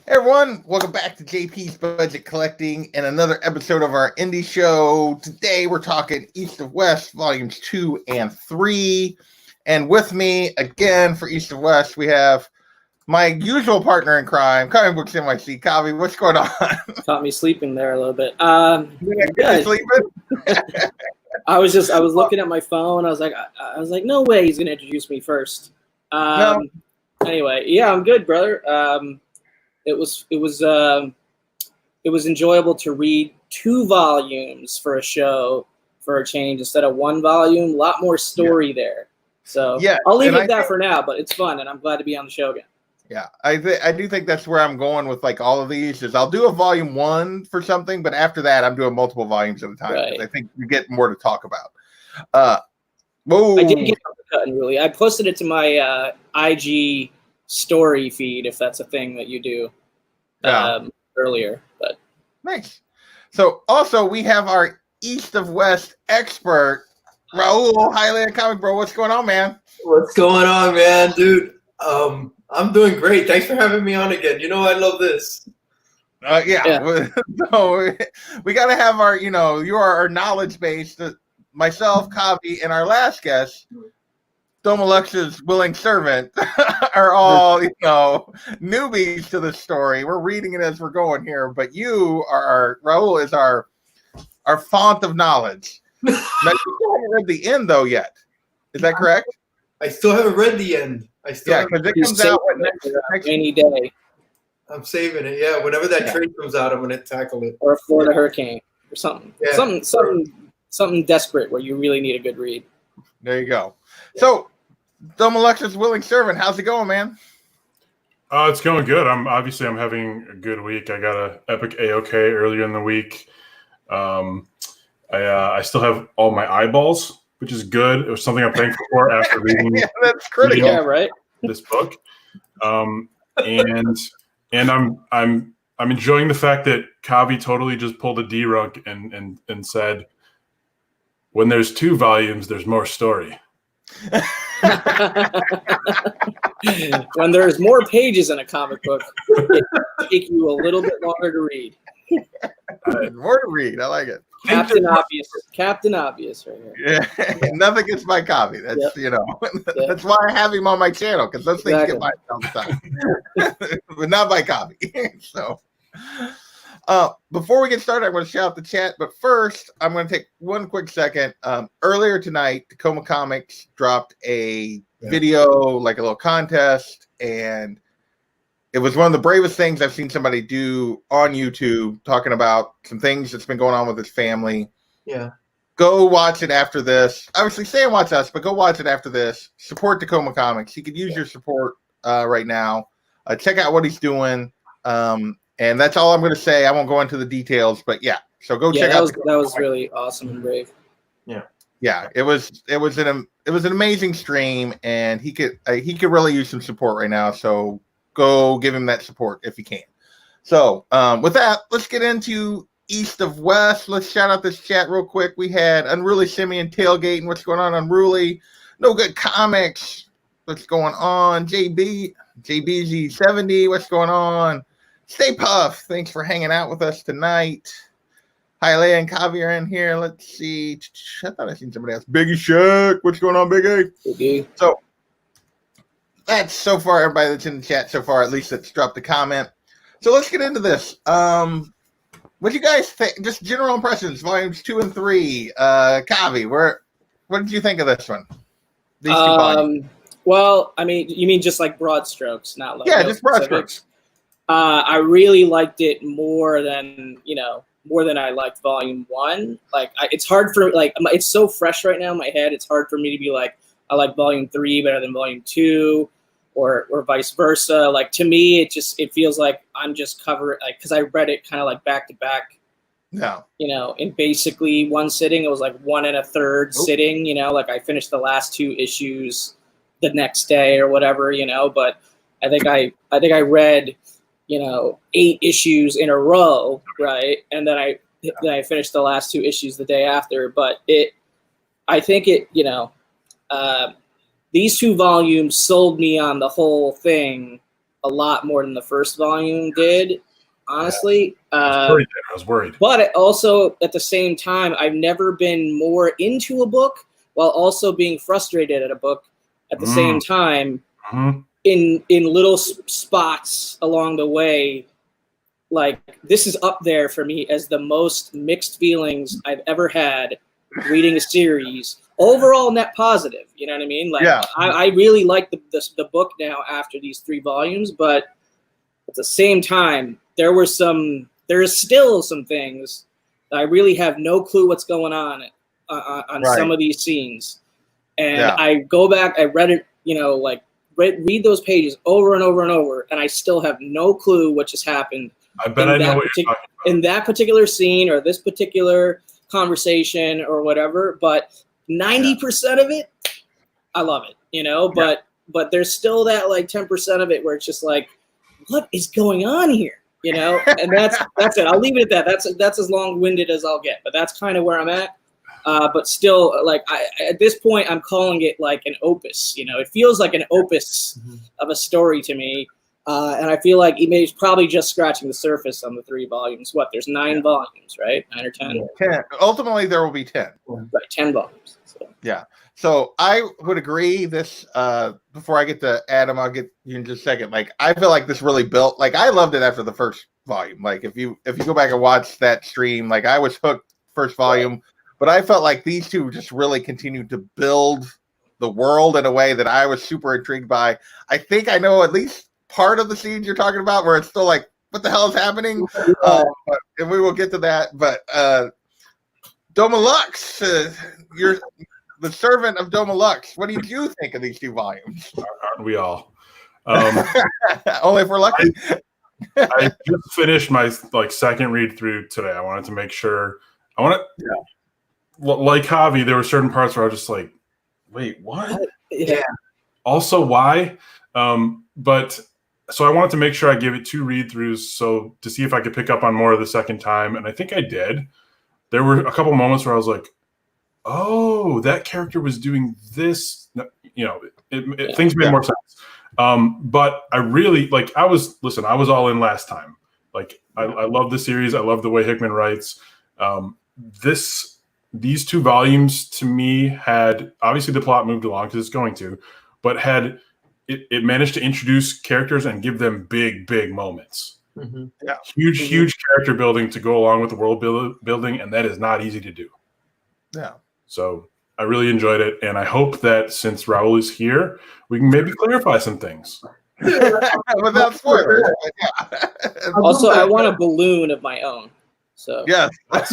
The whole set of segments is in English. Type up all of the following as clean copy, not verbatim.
Hey everyone, welcome back to JP's Budget Collecting and another episode of our indie show. Today we're talking East of West, volumes 2 and 3. And with me again for East of West, we have my usual partner in crime, Comic Books NYC. Kavi, what's going on? Caught me sleeping there a little bit. You sleeping? I was looking at my phone. I was like, no way he's gonna introduce me first. No. Anyway, yeah, I'm good, brother. It was enjoyable to read 2 volumes for a show for a change instead of 1 volume. A lot more story there. So yeah, I'll leave it at that for now, but it's fun and I'm glad to be on the show again. Yeah, I do think that's where I'm going with like all of these is I'll do a volume 1 for something, but after that I'm doing multiple volumes at a time. Right. I think you get more to talk about. I did get the cut, really. I posted it to my IG story feed, if that's a thing that you do. Earlier, but nice. So also we have our East of West expert, Raul Highland Comic Bro. What's going on, man? What's going on, man, dude? I'm doing great. Thanks for having me on again. You know I love this. Yeah. So we got to have our, you are our knowledge base. Myself, Kavi, and our last guest, Dom Alexa's willing servant, are all, newbies to the story. We're reading it as we're going here, but Raul is our font of knowledge. Now, you haven't read the end, though, yet. Is that correct? I still haven't read the end. Because it comes out next rainy day. I'm saving it. Yeah, whenever that trade comes out, I'm gonna tackle it. Or a Florida hurricane or something. Yeah. Something desperate where you really need a good read. There you go. Yeah. So, Dom Alexa's willing servant, how's it going, man? It's going good. I'm having a good week. I got a Ep.8 earlier in the week. I still have all my eyeballs, which is good. It was something I'm thankful for after reading. Yeah, that's critical. Yeah, right. This book, and I'm enjoying the fact that Kavi totally just pulled a D-Runk and said, when there's 2 volumes, there's more story. When there's more pages in a comic book, it will take you a little bit longer to read. More to read. I like it. Captain Obvious right here. Yeah. Nothing gets my copy. That's that's why I have him on my channel, because those things get by all the time. But not my copy. So before we get started, I'm going to shout out the chat, but first I'm going to take one quick second. Earlier tonight, Tacoma Comics dropped a video, like a little contest, and it was one of the bravest things I've seen somebody do on YouTube, talking about some things that's been going on with his family. Yeah. Go watch it after this. Obviously, stay and watch us, but go watch it after this. Support Tacoma Comics. He could use your support right now. Check out what he's doing. And that's all I'm going to say. I won't go into the details, but so go check out. That was really awesome and brave. Yeah. It was an amazing stream, and he could really use some support right now. So go give him that support if you can. So with that, let's get into East of West. Let's shout out this chat real quick. We had Unruly Simeon tailgating. What's going on, Unruly? No Good Comics. What's going on? JBZ70. What's going on? Stay Puff. Thanks for hanging out with us tonight. Hi, Leia and Kavi are in here. Let's see. I thought I seen somebody else. Biggie Shack. What's going on, Biggie? Biggie. So that's so far everybody that's in the chat so far, at least that's dropped a comment. So let's get into this. What do you guys think? Just general impressions, volumes 2 and 3. Kavi, what did you think of this one? These 2 volumes. Well, I mean, you mean just like broad strokes, not like just broad strokes. I really liked it more than I liked volume 1. Like, it's hard for it's so fresh right now in my head. It's hard for me to be like, I like volume 3 better than volume 2, or vice versa. Like, to me, it feels like I'm just covering, like, because I read it kind of like back to back. No. In basically one sitting. It was like 1 1/3 sitting. Like I finished the last 2 issues the next day or whatever. But I think I read 8 issues in a row, right? And then I finished the last 2 issues the day after. But I think these 2 volumes sold me on the whole thing a a lot more than the first volume did, honestly. I was worried. But also, at the same time, I've never been more into a book while also being frustrated at a book at the same time in little spots along the way. Like, this is up there for me as the most mixed feelings I've ever had reading a series. Overall net positive, you know what I mean? Like, I really like the book now after these 3 volumes, but at the same time, there is still some things that I really have no clue what's going on some of these scenes. And I go back, I read it, read those pages over and over and over, and I still have no clue what just happened. I bet I know what you're talking about. In that particular scene or this particular conversation or whatever, but 90% of it, I love it, but there's still that like 10% of it where it's just like, what is going on here? And that's it. I'll leave it at that. That's as long-winded as I'll get, but that's kind of where I'm at. But still, like, at this point, I'm calling it like an opus. It feels like an opus of a story to me. And I feel like he's probably just scratching the surface on the 3 volumes. There's 9 volumes, right? 9 or 10? 10. Ultimately, there will be 10. Right, 10 volumes. So. Yeah. So I would agree this, before I get to Adam, I'll get you in just a second. Like, I feel like this really built, like, I loved it after the first volume. Like, if you go back and watch that stream, like, I was hooked first volume, but I felt like these two just really continued to build the world in a way that I was super intrigued by. I think I know at least part of the scenes you're talking about where it's still like, what the hell is happening? And we will get to that. But Doma Lux, you're the servant of Doma Lux. What did you think of these 2 volumes? Aren't we all? Only if we're lucky. I just finished my second read through today. I wanted to make sure. Like Javi, there were certain parts where I was just like, wait, what? Yeah. Also, why? But so I wanted to make sure I gave it 2 read-throughs to see if I could pick up on more of the second time, and I think I did. There were a couple moments where I was like, oh, that character was doing this. Things made more sense. But I really, I was all in last time. Like, I love the series. I love the way Hickman writes. These 2 volumes to me had, obviously the plot moved along because it's going to, but had it managed to introduce characters and give them big moments. Huge character building to go along with the world building, and that is not easy to do. So I really enjoyed it, and I hope that since Raul is here, we can maybe clarify some things without spoilers. Also, I want a balloon of my own. So yes. I'll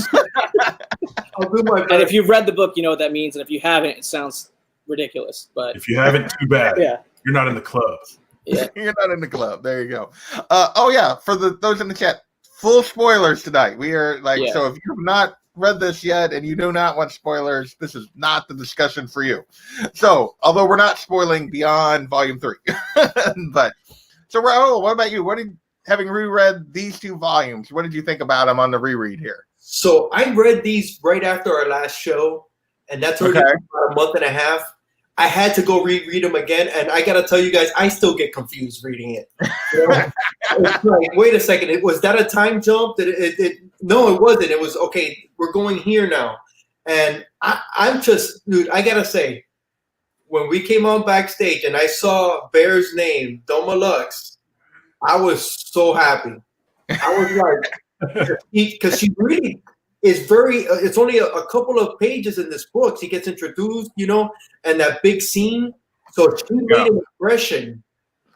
do my best. And if you've read the book, you know what that means, and if you haven't, it sounds ridiculous. But if you haven't, too bad. You're not in the club. Yeah. You're not in the club. There you go. For those in the chat, full spoilers tonight. We are so if you've not read this yet and you do not want spoilers, this is not the discussion for you. So, although we're not spoiling beyond volume 3. But so Raul, what about you? Having reread these 2 volumes, what did you think about them on the reread here? So I read these right after our last show, and that's already about a month and a half. I had to go reread them again, and I got to tell you guys, I still get confused reading it. It's like, wait a second, was that a time jump? No, it wasn't. It was, okay, we're going here now. And I'm just, dude, I got to say, when we came on backstage and I saw Bear's name, Doma Lux, I was so happy. I was like, because she really is it's only a couple of pages in this book. She gets introduced, and that big scene. So she made an impression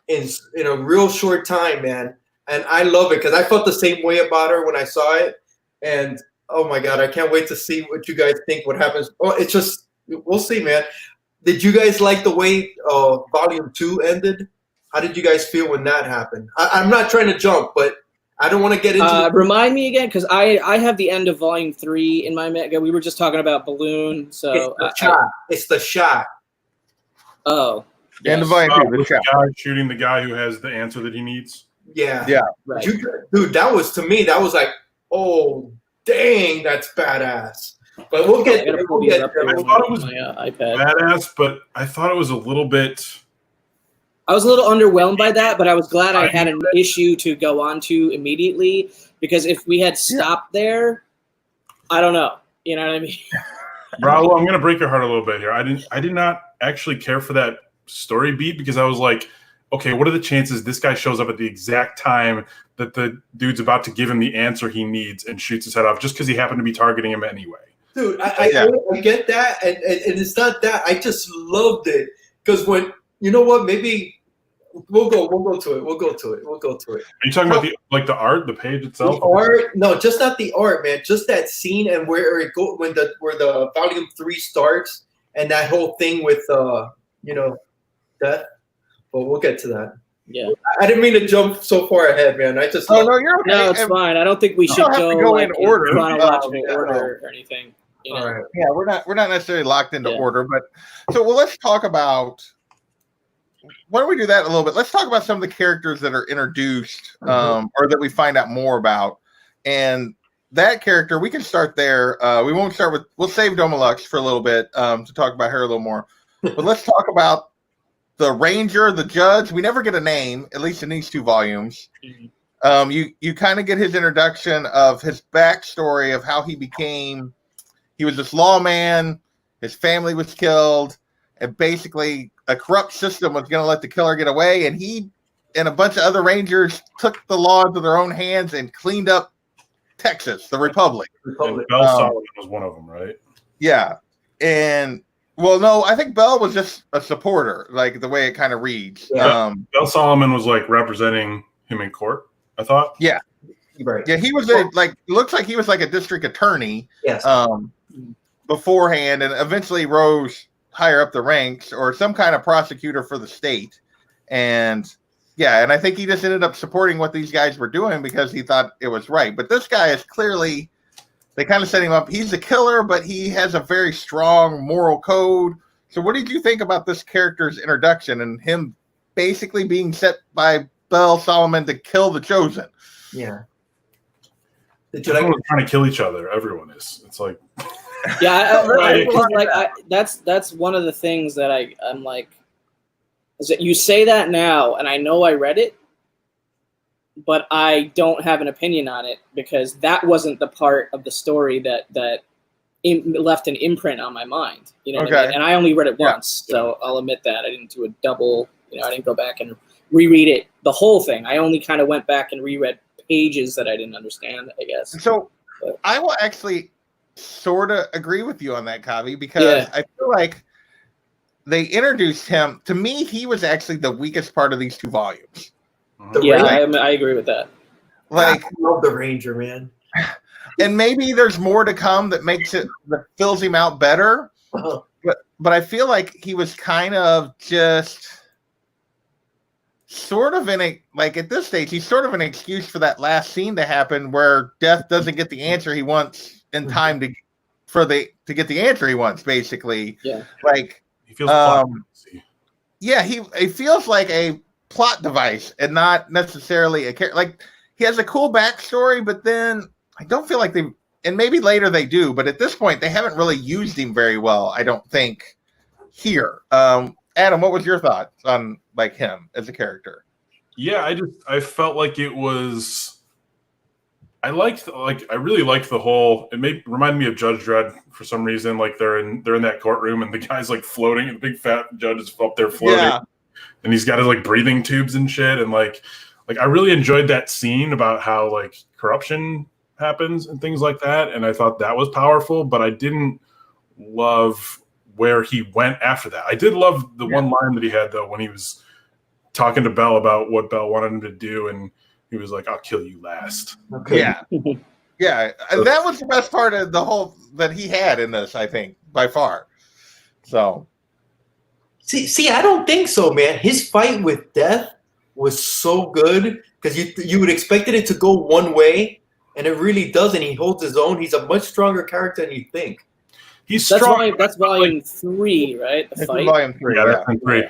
in a real short time, man. And I love it because I felt the same way about her when I saw it. And oh my God, I can't wait to see what you guys think, what happens. Oh, it's just, we'll see, man. Did you guys like the way volume 2 ended? How did you guys feel when that happened? I'm not trying to jump, but I don't want to get into remind me again, because I have the end of volume 3 in my mega. We were just talking about Balloon, so it's the shot. Oh, and the volume 3, the guy shooting the guy who has the answer that he needs. Yeah, right. Dude, that was, to me, that was like, oh dang, that's badass. But we'll get there. I thought it was badass, but I thought it was a little bit I was a little underwhelmed by that, but I was glad I had an issue to go on to immediately, because if we had stopped there, I don't know. You know what I mean? Raul, I'm gonna break your heart a little bit here. I did not actually care for that story beat, because I was like, okay, what are the chances this guy shows up at the exact time that the dude's about to give him the answer he needs and shoots his head off just because he happened to be targeting him anyway? Dude, I get that, and it's not that. I just loved it because when you know what, maybe we'll go to it. We'll go to it. Are you talking about the art, the page itself? The art? No, just not the art, man. just that scene and where it go where the volume 3 starts and that whole thing with death. But we'll get to that. Yeah, I didn't mean to jump so far ahead, man. I just no, you're okay. No, it's fine. I don't think we should go in order, chronological order or anything. You know? All right. Yeah, we're not necessarily locked into order, but let's talk about. Why don't we do that a little bit? Let's talk about some of the characters that are introduced, or that we find out more about, and that character we can start there. We won't start with. We'll save Domalux for a little bit to talk about her a little more, but let's talk about the Ranger, the Judge. We never get a name, at least in these 2 volumes. You kind of get his introduction of his backstory of how he became. He was this lawman. His family was killed, and basically a corrupt system was going to let the killer get away. And he and a bunch of other Rangers took the law into their own hands and cleaned up Texas, the Republic. And Bell Solomon was one of them, right? Yeah, and. Well, no, I think Bell was just a supporter, like the way it kind of reads. Yeah. Bell Solomon was like representing him in court, I thought. Yeah. Right. Yeah, he was looks like he was like a district attorney beforehand, and eventually rose higher up the ranks or some kind of prosecutor for the state. And and I think he just ended up supporting what these guys were doing because he thought it was right. But this guy is clearly. They kind of set him up. He's a killer, but he has a very strong moral code. So what did you think about this character's introduction and him basically being set by Bell Solomon to kill the Chosen? Yeah. Everyone's trying to kill each other. Everyone is. It's like... that's one of the things that I'm like, is that you say that now, and I know I read it, but I don't have an opinion on it because that wasn't the part of the story that left an imprint on my mind. You know what I mean? And I only read it once, so I'll admit that. I didn't do a double, I didn't go back and reread it, the whole thing. I only kind of went back and reread pages that I didn't understand, I guess. So I will actually sort of agree with you on that, Kavi, because I feel like they introduced him. To me, he was actually the weakest part of these 2 volumes. I agree with that. Like, I love the Ranger, man. And maybe there's more to come that fills him out better. But I feel like he was kind of just sort of at this stage, he's sort of an excuse for that last scene to happen where Death doesn't get the answer he wants in time to get the answer he wants, basically. Yeah. Like he feels he feels like a plot device and not necessarily a character. Like he has a cool backstory, but then I don't feel like and maybe later they do, but at this point they haven't really used him very well, I don't think, here. Adam, what was your thoughts on like him as a character? Yeah, I felt like it was. I really liked the whole. It reminded me of Judge Dredd for some reason. Like they're in that courtroom and the guy's like floating, and the big fat judge is up there floating, and he's got his like breathing tubes and shit, and like I really enjoyed that scene about how like corruption happens and things like that, and I thought that was powerful. But I didn't love where he went after that. I did love the one line that he had though when he was talking to Bell about what Bell wanted him to do, and he was like, "I'll kill you last." Okay. Yeah. That was the best part of the whole that he had in this, I think, by far. So, see, I don't think so, man. His fight with Death was so good because you would expected it to go one way, and it really doesn't. He holds his own. He's a much stronger character than you think. He's strong. That's volume 3, right? The fight. Volume 3. Yeah, that's volume 3.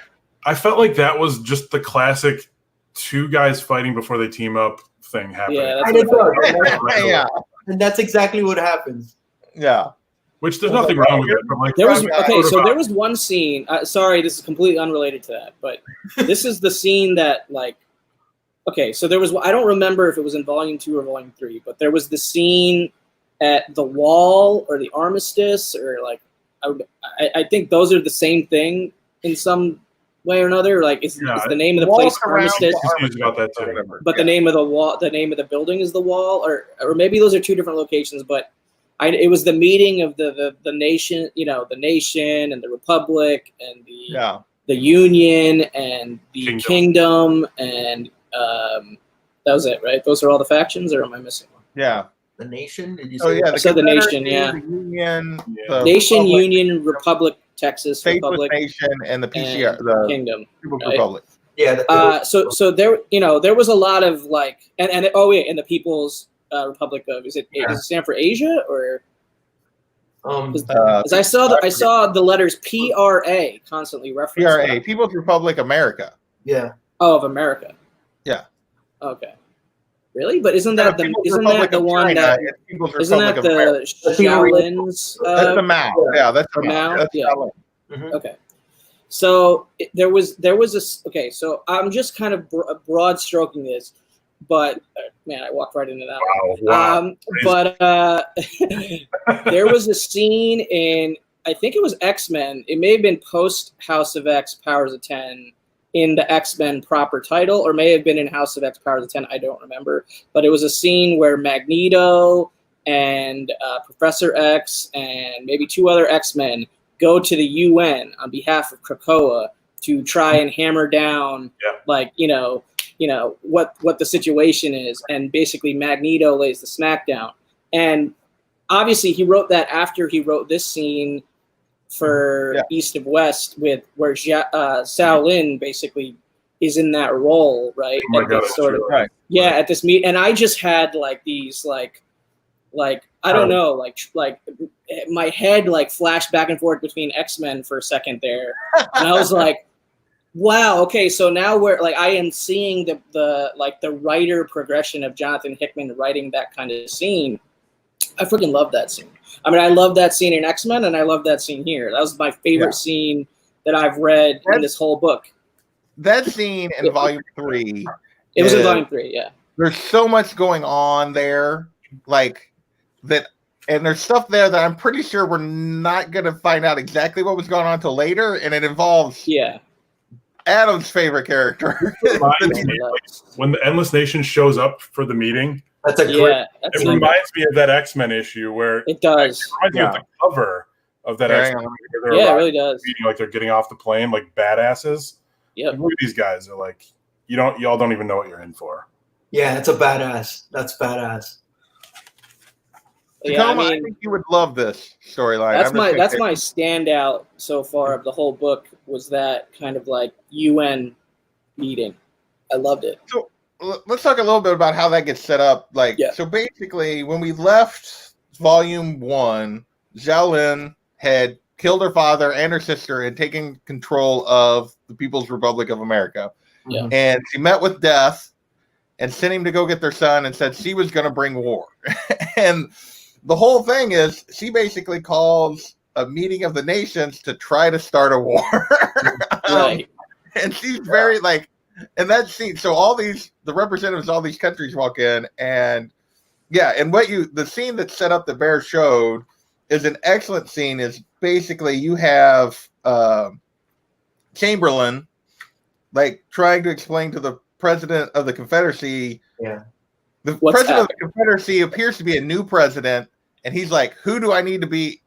I felt like that was just the classic 2 guys fighting before they team up thing happening. Yeah, And that's exactly what happens. Yeah. Which there's nothing wrong with it. But like, there was okay, so there was one scene. Sorry, this is completely unrelated to that, but this is the scene that like. Okay, so there was. I don't remember if it was in Volume 2 or Volume 3, but there was the scene at the wall or the armistice, or like, I think those are the same thing in some way or another. Like, is the name of the place armistice? About that too. But the name of the wall, the name of the building is the wall, or maybe those are two different locations, but. It was the meeting of the nation, the nation and the republic and the union and the kingdom and that was it, right? Those are all the factions, or am I missing one? Yeah, the nation. Did you say? I said the nation. Yeah, the union, the nation, republic, union, republic, Texas, Republic, nation, and the PCR, the kingdom, People's Republic. Yeah. So there, there was a lot of like, and the People's. Republic of does it stand for Asia or? As I saw the letters PRA constantly referenced. PRA, People's Republic America. Yeah. Oh, of America. Yeah. Okay. Really? But isn't that the one that isn't that the Shaolin's? That's the Mao. Yeah, that's the Mao. That's yeah. Mm-hmm. Okay. So there was a okay. So I'm just kind of broad stroking this. But man, I walked right into that. Wow. But there was a scene in, I think it was X-Men. It may have been post House of X, Powers of 10, in the X-Men proper title, or may have been in House of X, Powers of 10. I don't remember. But it was a scene where Magneto and Professor X and maybe two other X-Men go to the UN on behalf of Krakoa to try and hammer down, what the situation is, and basically Magneto lays the smackdown. And obviously he wrote that after he wrote this scene for East of West, with where Shaolin basically is in that role, right? Oh my God, right. At this meet, and I just had like these like I don't know, like my head like flashed back and forth between X-Men for a second there, and I was like. Wow. Okay. So now we're like, I am seeing the writer progression of Jonathan Hickman writing that kind of scene. I freaking love that scene. I mean, I love that scene in X-Men, and I love that scene here. That was my favorite scene that I've read in this whole book. That scene in Volume 3. It was in Volume 3. Yeah. There's so much going on there, like that, and there's stuff there that I'm pretty sure we're not going to find out exactly what was going on until later, and it involves Adam's favorite character. When the Endless Nation shows up for the meeting, that's a great. It reminds me of that X-Men issue where it does. It reminds me of the cover of that X-Men. It really does. Meeting, like they're getting off the plane like badasses. Yeah, look at these guys. They're like, y'all don't even know what you're in for. Yeah, it's a badass. That's badass. Yeah, I think you would love this storyline. That's my standout so far of the whole book, was that kind of like UN meeting. I loved it. So let's talk a little bit about how that gets set up. So basically, when we left Volume 1, Xiaolin had killed her father and her sister and taken control of the People's Republic of America. Yeah. And she met with Death and sent him to go get their son and said she was going to bring war. And the whole thing is she basically calls a meeting of the nations to try to start a war. Right. And she's very and that scene. So the representatives of all these countries walk in, and and the scene that's set up that Bear showed is an excellent scene. Is basically you have Chamberlain trying to explain to the president of the Confederacy. Yeah. The president of the Confederacy appears to be a new president, and he's like, "Who do I need to be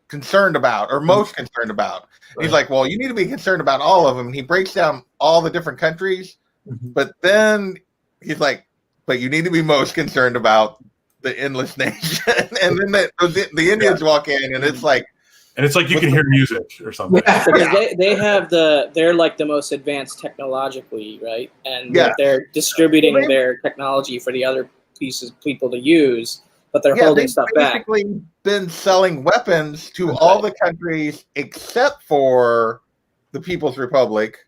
concerned about or most concerned about?" Right. He's like, "Well, you need to be concerned about all of them." And he breaks down all the different countries, but then he's like, "But you need to be most concerned about the Endless Nation." And then the Indians walk in, and it's like. And it's like you can hear music or something. Because they're like the most advanced technologically, right? And they're distributing their technology for the other people to use, but they're holding stuff back. They've basically been selling weapons to all the countries except for the People's Republic.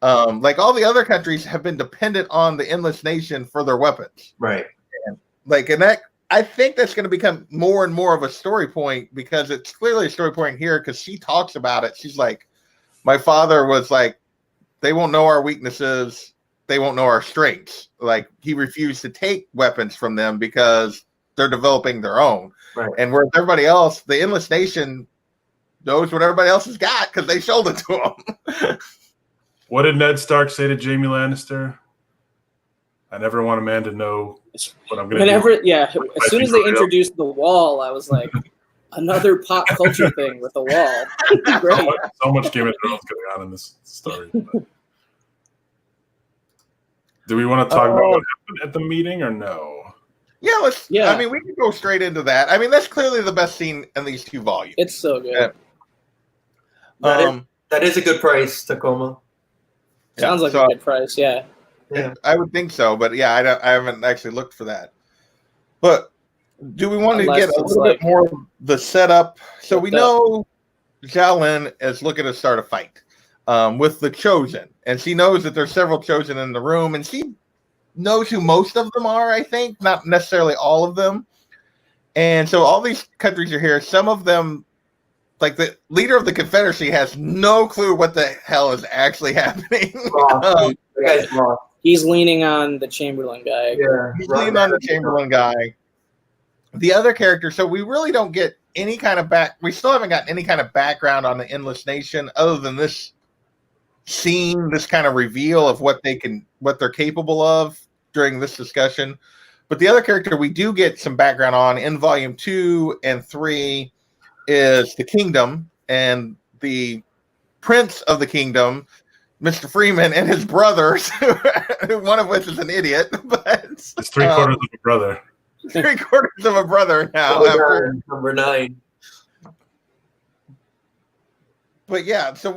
All the other countries have been dependent on the Endless Nation for their weapons. Right. And that I think that's going to become more and more of a story point because it's clearly a story point here because she talks about it. She's like, my father was like, they won't know our weaknesses. They won't know our strengths. Like he refused to take weapons from them because they're developing their own. Right. And whereas everybody else, the Endless Nation knows what everybody else has got because they sold it to them. What did Ned Stark say to Jaime Lannister? I never want a man to know what I'm going to do. Yeah, as soon as they introduced the wall, I was like, another pop culture thing with the wall. Great. So much Game of Thrones going on in this story. Do we want to talk about what happened at the meeting or no? Yeah, let's. Yeah, I mean, we can go straight into that. I mean, that's clearly the best scene in these 2 volumes. It's so good. That is a good price, Tacoma. Sounds like a good price. Yeah. Yeah, I would think so, but yeah, I haven't actually looked for that. But do we want to get a little bit more of the setup? So we know Xiaolin is looking to start a fight with the Chosen, and she knows that there's several Chosen in the room, and she knows who most of them are. I think not necessarily all of them. And so all these countries are here. Some of them, like the leader of the Confederacy, has no clue what the hell is actually happening. He's leaning on the Chamberlain guy. Yeah, he's leaning on the Chamberlain guy. The other character, so we really don't get any kind of we still haven't gotten any kind of background on the Endless Nation other than this scene, this kind of reveal of what they're capable of during this discussion. But the other character we do get some background on in volume 2 and 3 is the Kingdom and the Prince of the Kingdom, Mr. Freeman, and his brothers, one of which is an idiot, but it's 3/4 of a brother. 3/4 of a brother now. Number 9. But yeah, so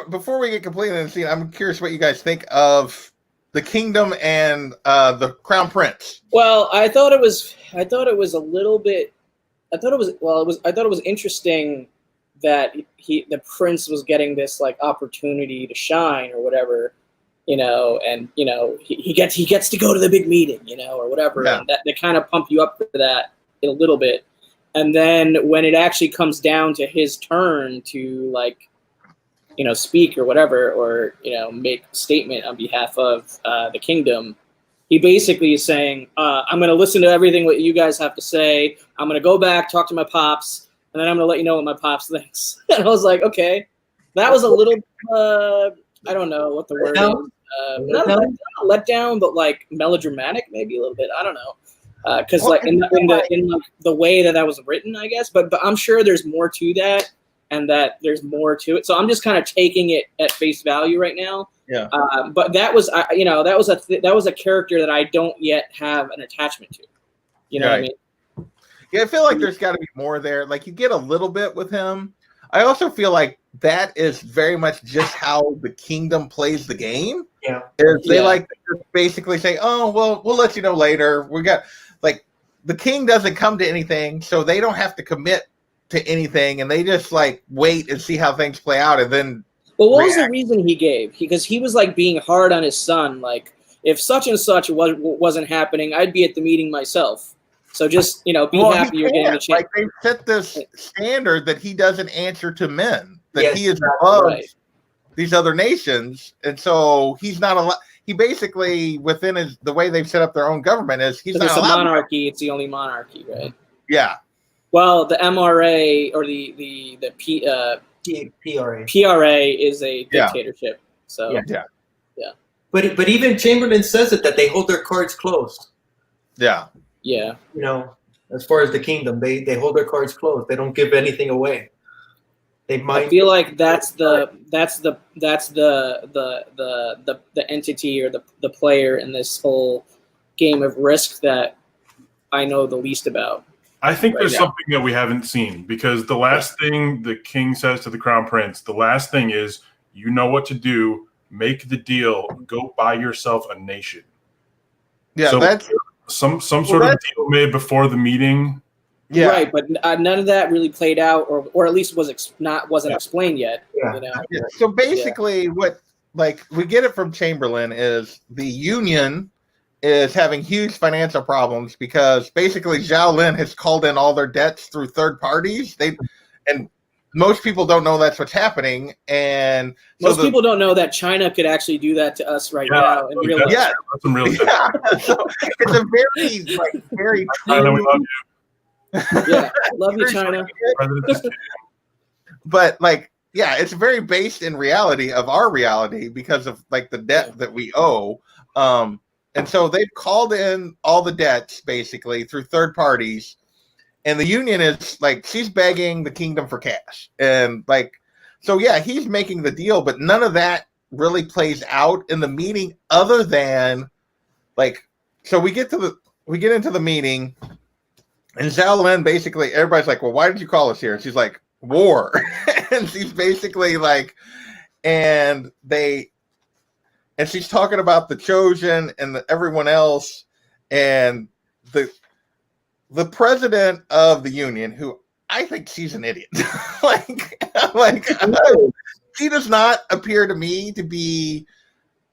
before we get completely in the scene, I'm curious what you guys think of the Kingdom and the Crown Prince. Well, I thought it was a little bit. I thought it was interesting that the prince was getting this like opportunity to shine or whatever, and he gets to go to the big meeting, or whatever. Yeah. And that they kind of pump you up for that a little bit. And then when it actually comes down to his turn to speak or whatever, or make a statement on behalf of the kingdom, he basically is saying, I'm going to listen to everything what you guys have to say. I'm going to go back, talk to my pops, and then I'm going to let you know what my pops thinks. And I was like, okay, that was a little, I don't know what the word is. Not a letdown, but like melodramatic, maybe a little bit. I don't know. Because in the way that was written, I guess. But I'm sure there's more to that, and that there's more to it. So I'm just kind of taking it at face value right now. Yeah. But that was, that was a character that I don't yet have an attachment to. You know what I mean? Yeah, I feel like there's got to be more there. Like you get a little bit with him. I also feel like that is very much just how the kingdom plays the game. Yeah. They like to basically say, "Oh, well, we'll let you know later." We got the king doesn't come to anything, so they don't have to commit to anything, and they just wait and see how things play out, and then. Well, what was the reason he gave? Because he was being hard on his son. Like, if such and such wasn't happening, I'd be at the meeting myself. So just, be happy you're getting the chance. They set this standard that he doesn't answer to men, that he is above these other nations. And so he's not allowed. He basically, within the way they've set up their own government, he's not allowed. It's a monarchy. It's the only monarchy, right? Yeah. Well, the MRA or the PRA is a dictatorship. So yeah. But even Chamberlain says it, that they hold their cards closed. Yeah. Yeah. As far as the kingdom, they hold their cards closed. They don't give anything away. I feel like that's the entity or the player in this whole game of Risk that I know the least about. I think there's something that we haven't seen, because the last thing the king says to the crown prince, the last thing is, you know what to do, make the deal, go buy yourself a nation. Yeah, so that's some sort of deal made before the meeting. Yeah. Right, but none of that really played out, or at least wasn't explained yet. Yeah. So basically, what we get it from Chamberlain is the Union is having huge financial problems because basically Xiaolin has called in all their debts through third parties. And most people don't know that's what's happening, and most people don't know that China could actually do that to us right now in real life. Yeah, that's some real so it's a very China, we love you. Yeah, love you, China. But it's very based in reality of our reality because of the debt that we owe. And so they've called in all the debts basically through third parties. And the union is she's begging the kingdom for cash. And so yeah, he's making the deal, but none of that really plays out in the meeting other than so we get into the meeting and Xiaolin basically, everybody's like, well, why did you call us here? And she's like, war. And she's basically and she's talking about the Chosen and everyone else and the president of the union, who I think she's an idiot. She does not appear to me to be.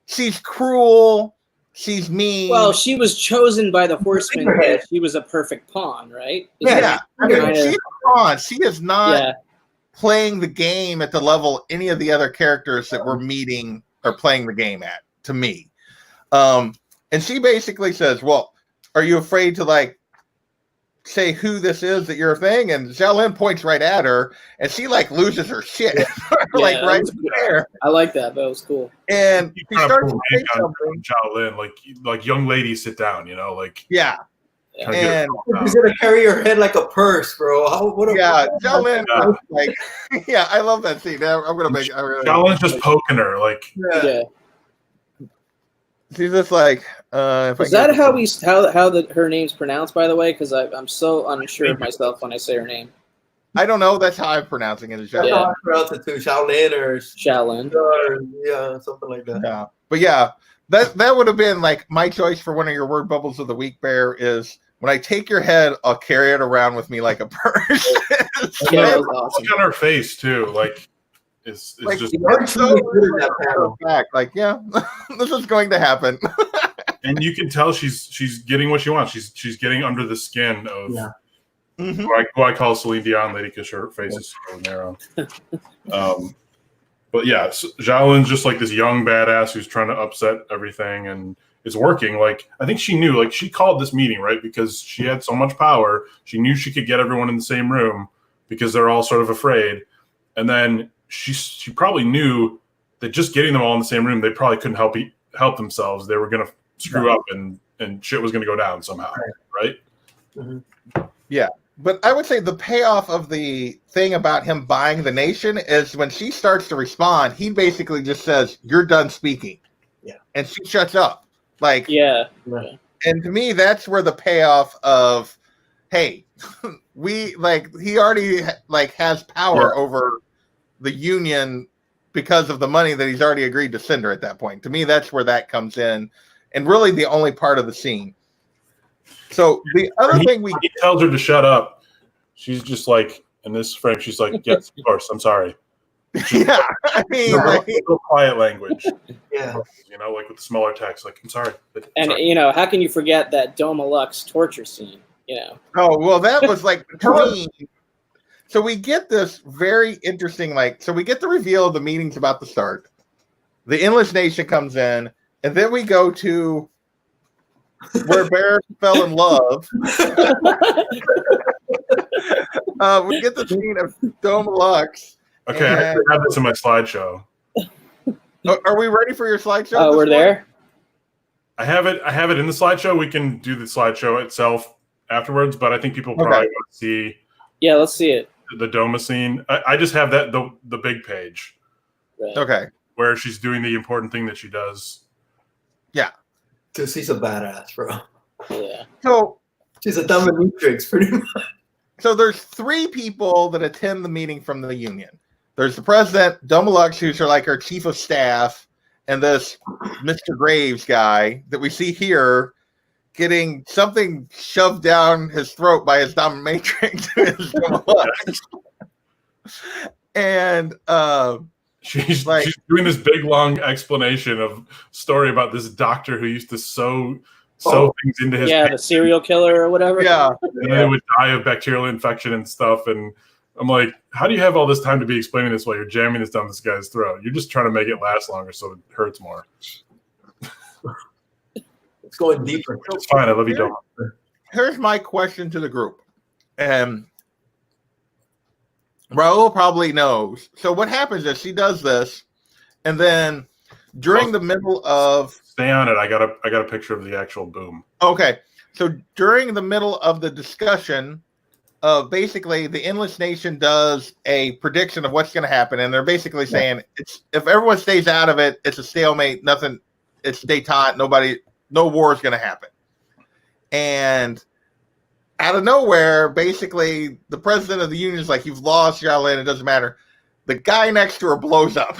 She's cruel. She's mean. Well, she was chosen by the Horsemen because she was a perfect pawn, right? Yeah. I mean, she's a pawn. She is not playing the game at the level any of the other characters that we're meeting are playing the game at, to me. And she basically says, well, are you afraid to say who this is that you're a thing? And Xiaolin points right at her and she loses her shit. Right there. I like that. That was cool. And he starts to say something. Xiaolin, like young ladies sit down, yeah. And he's gonna carry her head like a purse, bro. Xiaolin, I love that scene. I'm gonna make. Xiaolin's just poking her, yeah. She's just like. Is that how her name's pronounced? By the way, because I'm so unsure of myself when I say her name. I don't know. That's how I'm pronouncing it. That's how I pronounce it too. Shaolin or Shaolin. Yeah, something like that. Yeah, but yeah, that would have been my choice for one of your word bubbles of the week. Bear is when I take your head, I'll carry it around with me like a purse. That was awesome. Look on her face too, it's just so yeah, this is going to happen. And you can tell she's getting what she wants. She's getting under the skin of who I call Celine Dion lady because her face is so narrow. But yeah, Xiaolin's just this young badass who's trying to upset everything, and it's working. I think she knew, she called this meeting, right? Because she had so much power. She knew she could get everyone in the same room because they're all sort of afraid. And then she probably knew that just getting them all in the same room, they probably couldn't help themselves. They were going to screw up and shit was going to go down somehow, right? Mm-hmm. Yeah. But I would say the payoff of the thing about him buying the nation is when she starts to respond, he basically just says, "You're done speaking." Yeah. And she shuts up. Yeah. And to me, that's where the payoff of, hey, we he already has power over the union because of the money that he's already agreed to send her at that point. To me, that's where that comes in. And really the only part of the scene. So the other thing he tells her to shut up. She's just in this frame, she's like, yes, of course, I'm sorry. Yeah. I mean, little quiet language. Yeah. With the smaller text, I'm sorry. And how can you forget that Doma Lux torture scene? Oh, well, that was between. So we get this very interesting, so we get the reveal of the meeting's about to start. The Endless Nation comes in, and then we go to where Bear fell in love. We get the scene of Doma Lux. Okay, I have this in my slideshow. Are we ready for your slideshow? Oh, we're there? I have it in the slideshow. We can do the slideshow itself afterwards, but I think people probably want to see. Yeah, let's see it. The Doma scene. I just have the big page. Right. Okay. Where she's doing the important thing that she does. Yeah. Because she's a badass, bro. Yeah. So she's a dominatrix, pretty much. So there's 3 people that attend the meeting from the union. There's the president, Doma Lux, who's her chief of staff, and this Mr. Graves guy that we see here getting something shoved down his throat by his dominatrix. And she's doing this big long explanation of story about this doctor who used to sew sew things into his the serial killer or whatever. Yeah. And then it would die of bacterial infection and stuff. And I'm like, how do you have all this time to be explaining this while you're jamming this down this guy's throat? You're just trying to make it last longer so it hurts more. It's going deeper. It's fine. I love you, Dom. Here's my question to the group. And Raul probably knows. So what happens is she does this, and then during the middle of stay on it. I got a picture of the actual boom. Okay. So during the middle of the discussion, basically the Endless Nation does a prediction of what's going to happen, and they're basically saying it's if everyone stays out of it, it's a stalemate. Nothing. It's détente. No war is going to happen. And out of nowhere, basically, the president of the union is like, "You've lost, Xiaolin. It doesn't matter." The guy next to her blows up.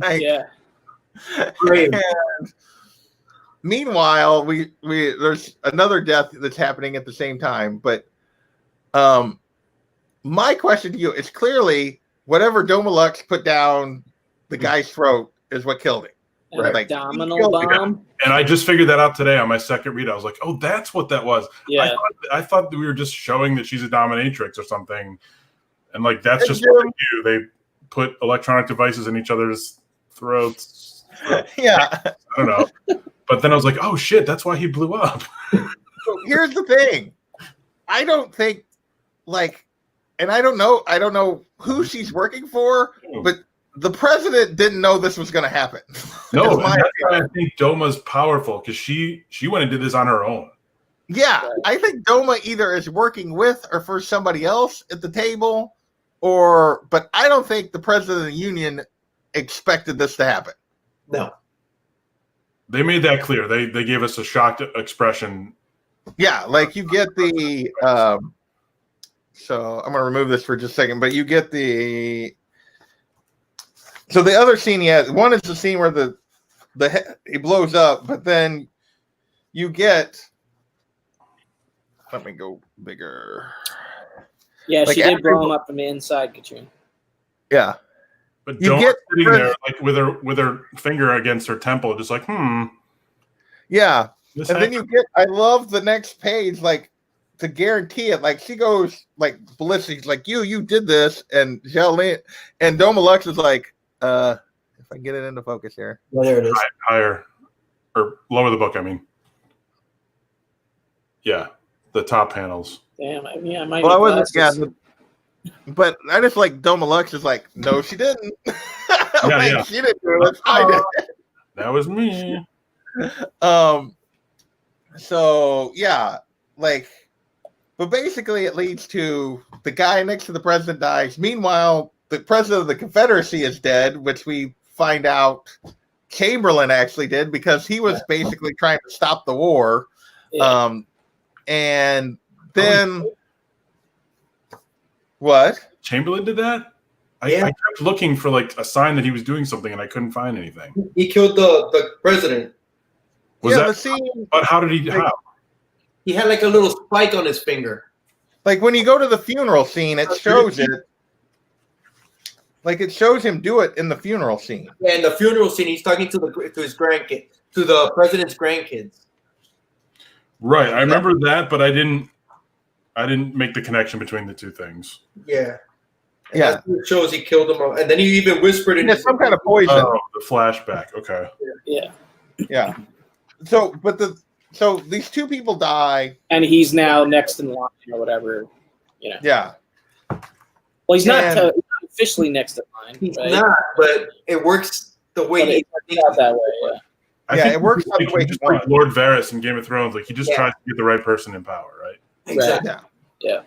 And meanwhile, we there's another death that's happening at the same time. But my question to you is clearly whatever Domalux put down the guy's throat is what killed him. Right. Like abdominal bomb. And I just figured that out today on my second read. I was like, oh, that's what that was. Yeah. I thought that we were just showing that she's a dominatrix or something. And like, that's just what they do. They put electronic devices in each other's throats. Yeah. I don't know. But then I was like, oh shit, that's why he blew up. So here's the thing. I don't think and I don't know who she's working for, but the president didn't know this was going to happen. No, that's why I think Doma's powerful, because she went and did this on her own. Yeah, I think Doma either is working with or for somebody else at the table, but I don't think the president of the union expected this to happen. No. They made that clear. They gave us a shocked expression. Yeah, like you get the so I'm going to remove this for just a second, but you get so the other scene he has, one is the scene where he blows up, but then you get, let me go bigger. Yeah, she did blow him up from the inside, Katrina. Yeah. But you get sitting there like with her finger against her temple, just like, Yeah. And then you get, I love the next page, like to guarantee it, like she goes like ballistic, like you did this, and Xiaolin and Domalux is like, if I get it into focus here. Well, there it is. Higher or lower the book, I mean. Yeah, the top panels. Damn, I might. Well, I wasn't. Yeah, but I just like Domalux is like, no, she didn't. Yeah. She didn't do it. I did. That was me. So yeah, but basically it leads to the guy next to the president dies. Meanwhile, the president of the Confederacy is dead, which we find out Chamberlain actually did because he was basically trying to stop the war. Yeah. And then what? Chamberlain did that? I kept looking for like a sign that he was doing something and I couldn't find anything. He killed the president. Was that the scene? But how did he? How? He had like a little spike on his finger. Like when you go to the funeral scene, it shows it. Like it shows him do it in the funeral scene. Yeah, in the funeral scene, he's talking to his grandkid, to the president's grandkids. Right, I remember that, but I didn't make the connection between the two things. Yeah. And that's what it shows he killed him, and then he even whispered in some kind of poison. Oh, the flashback. Okay. Yeah. So these two people die, and he's now next in line or whatever. You know. Yeah. Well, he's not officially next in line. He's right? not, but it works the way he thinks that way. Yeah. I think it works out the way just like Lord Varys in Game of Thrones. Like he just tries to get the right person in power, right? Exactly. Yeah.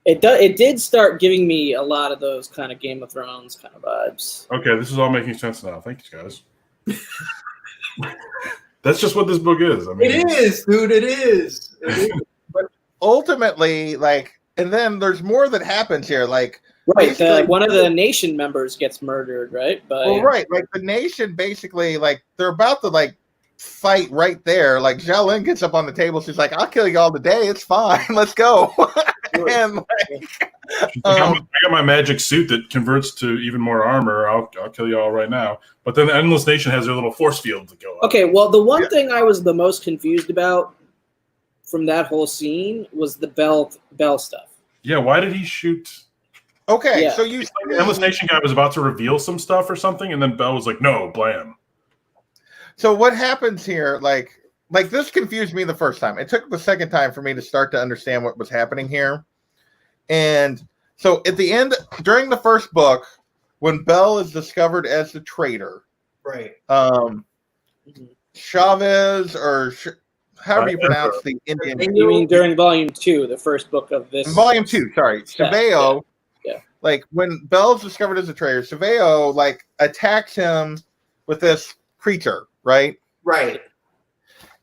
It did start giving me a lot of those kind of Game of Thrones kind of vibes. Okay, this is all making sense now. Thank you, guys. That's just what this book is. I mean, it is, dude. It is. But ultimately, and then there's more that happens here. Right, one of the nation members gets murdered, right? Right. Like the nation basically, they're about to fight right there. Like Xiaolin gets up on the table. She's like, "I'll kill you all today. It's fine. Let's go." And I got my magic suit that converts to even more armor. I'll kill you all right now. But then the Endless Nation has their little force field to go up. Okay, well, the one thing I was the most confused about from that whole scene was the Bell stuff. Yeah, why did he shoot? Okay, so you the Endless Nation guy was about to reveal some stuff or something, and then Bell was like, "No, blam." So what happens here? Like this confused me the first time. It took the second time for me to start to understand what was happening here. And so at the end, during the first book, when Bell is discovered as the traitor, right? Chavez or however you pronounce the Indian. You mean during Volume 2, the first book of this? Volume 2, sorry, Chavez. Yeah. Like when Bell's discovered as a traitor, Chavez like attacks him with this creature, right? Right.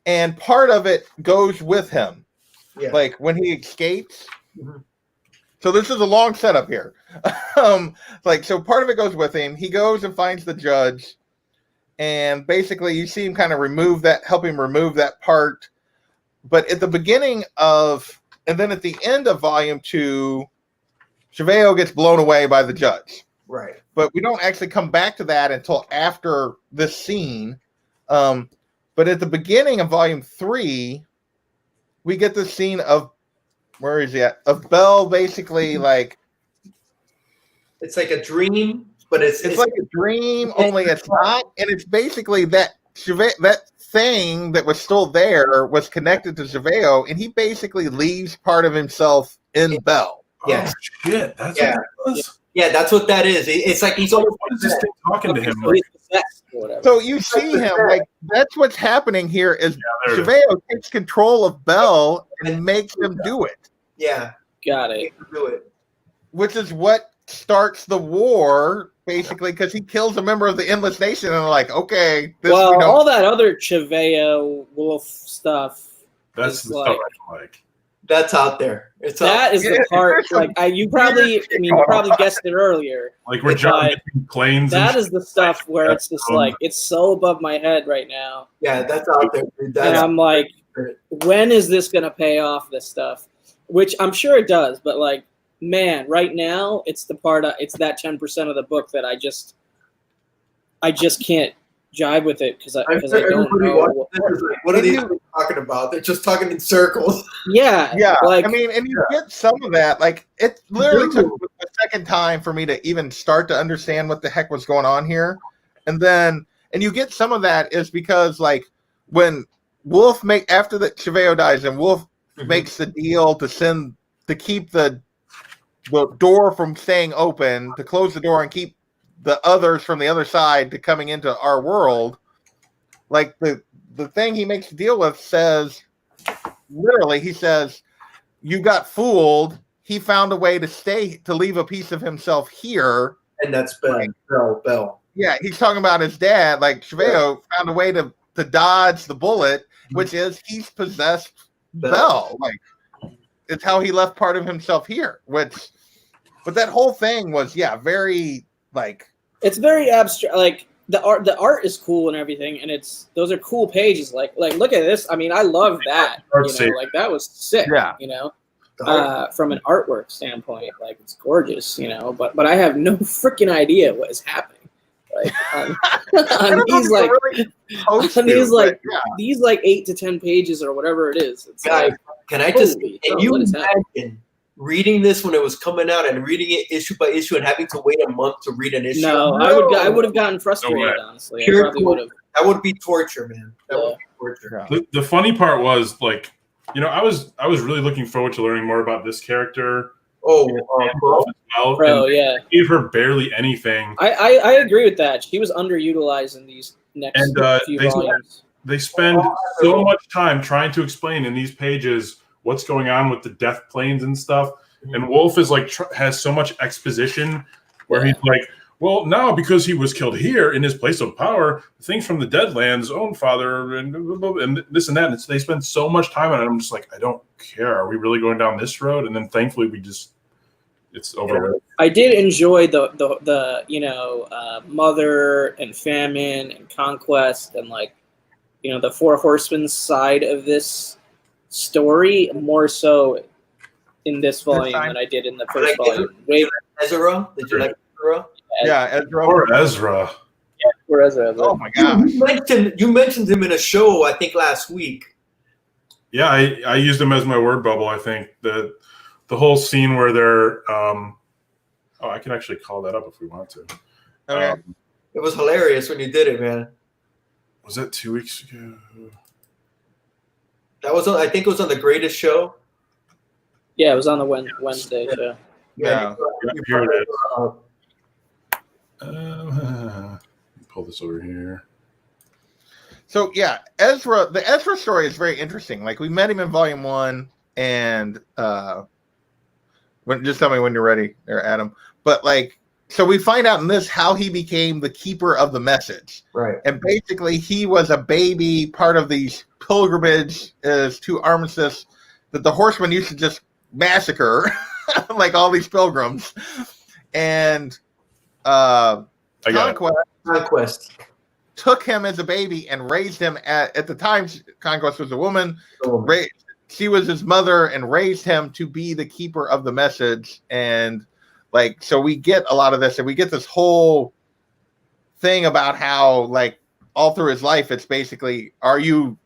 And part of it goes with him. Yeah. Like when he escapes. Mm-hmm. So this is a long setup here. So part of it goes with him. He goes and finds the judge, and basically you see him kind of help him remove that part. But at the beginning and then at the end of Volume 2, Chavez gets blown away by the judge. Right. But we don't actually come back to that until after this scene. But at the beginning of Volume 3, we get the scene of, where is he at? Of Bell basically like. It's like a dream, but it's like a dream, only it's not. And it's basically that thing that was still there was connected to Chavez, and he basically leaves part of himself in Bell. Yeah. Oh, shit. That's what that was? Yeah, that's what that is. It's like he's almost this thing talking to him. So you see him, like, that's what's happening here is Chavez takes control of Bell and makes him do it. Yeah. Got it. Do it. Which is what starts the war, basically, because he kills a member of the Endless Nation, and they're like, okay. All that other Chavez Wolf stuff. That's the stuff I like. That's out there. That is the part. Like you probably guessed it earlier. Like we're jumping planes. That is the stuff where it's just like it's so above my head right now. Yeah, that's out there. Dude. And I'm like, when is this gonna pay off? This stuff, which I'm sure it does, but like, man, right now it's the part. It's that 10% of the book that I just can't jive with it because I don't know what are these talking about? They're just talking in circles. Yeah. Like, I mean, and you get some of that. Like it literally took the second time for me to even start to understand what the heck was going on here, and you get some of that is because like when Wolf after the Chavez dies and Wolf makes the deal to keep the door from staying open, to close the door and keep the others from the other side to coming into our world, like the thing he makes a deal with says, literally, he says, you got fooled. He found a way to leave a piece of himself here. And that's Bell. Yeah, he's talking about his dad. Like Chavez found a way to dodge the bullet, which is he's possessed Bell. Like it's how he left part of himself here, but that whole thing was, very like it's very abstract. Like the art is cool and everything, and those are cool pages. Like look at this. I mean, I love that. Like that was sick. Yeah. From an artwork standpoint, like it's gorgeous. But I have no freaking idea what is happening. Like these 8 to 10 pages or whatever it is. It's guys, can you imagine reading this when it was coming out and reading it issue by issue and having to wait a month to read an issue? No, I would have gotten frustrated, honestly. I probably would have. That would be torture, man. That would be torture. Yeah. The funny part was like, I was really looking forward to learning more about this character. Bro, yeah. Gave her barely anything. I agree with that. She was underutilized in these next few volumes. They spend so much time trying to explain in these pages what's going on with the death planes and stuff. And Wolf is like has so much exposition where he's like, well, now because he was killed here in his place of power, the things from the Deadlands' own father and this and that. And they spend so much time on it. I'm just like, I don't care. Are we really going down this road? And then thankfully it's over with. I did enjoy the mother and famine and conquest and like, the Four Horsemen side of this story more so in this volume than I did in the first volume. Ezra? Did you like Ezra? Yeah, Ezra. Or Ezra. Yeah, for Ezra. Oh my gosh. You mentioned him in a show, I think, last week. Yeah, I used him as my word bubble. I think the whole scene where they're I can actually call that up if we want to. Okay. It was hilarious when you did it, man. Was that 2 weeks ago? That was I think it was on the Greatest Show. Yeah, it was on the Wednesday show. Yeah. Here it is. Pull this over here. So yeah, the Ezra story is very interesting. Like, we met him in volume 1, and just tell me when you're ready there, Adam. But like, so we find out in this how he became the keeper of the message. Right. And basically he was a baby, part of these pilgrimage to Armistice that the Horsemen used to just massacre like all these pilgrims. And Conquest took him as a baby and raised him at the time. Conquest was a woman. She was his mother and raised him to be the keeper of the message. And like, so we get a lot of this, and we get this whole thing about how, like, all through his life, it's basically, are you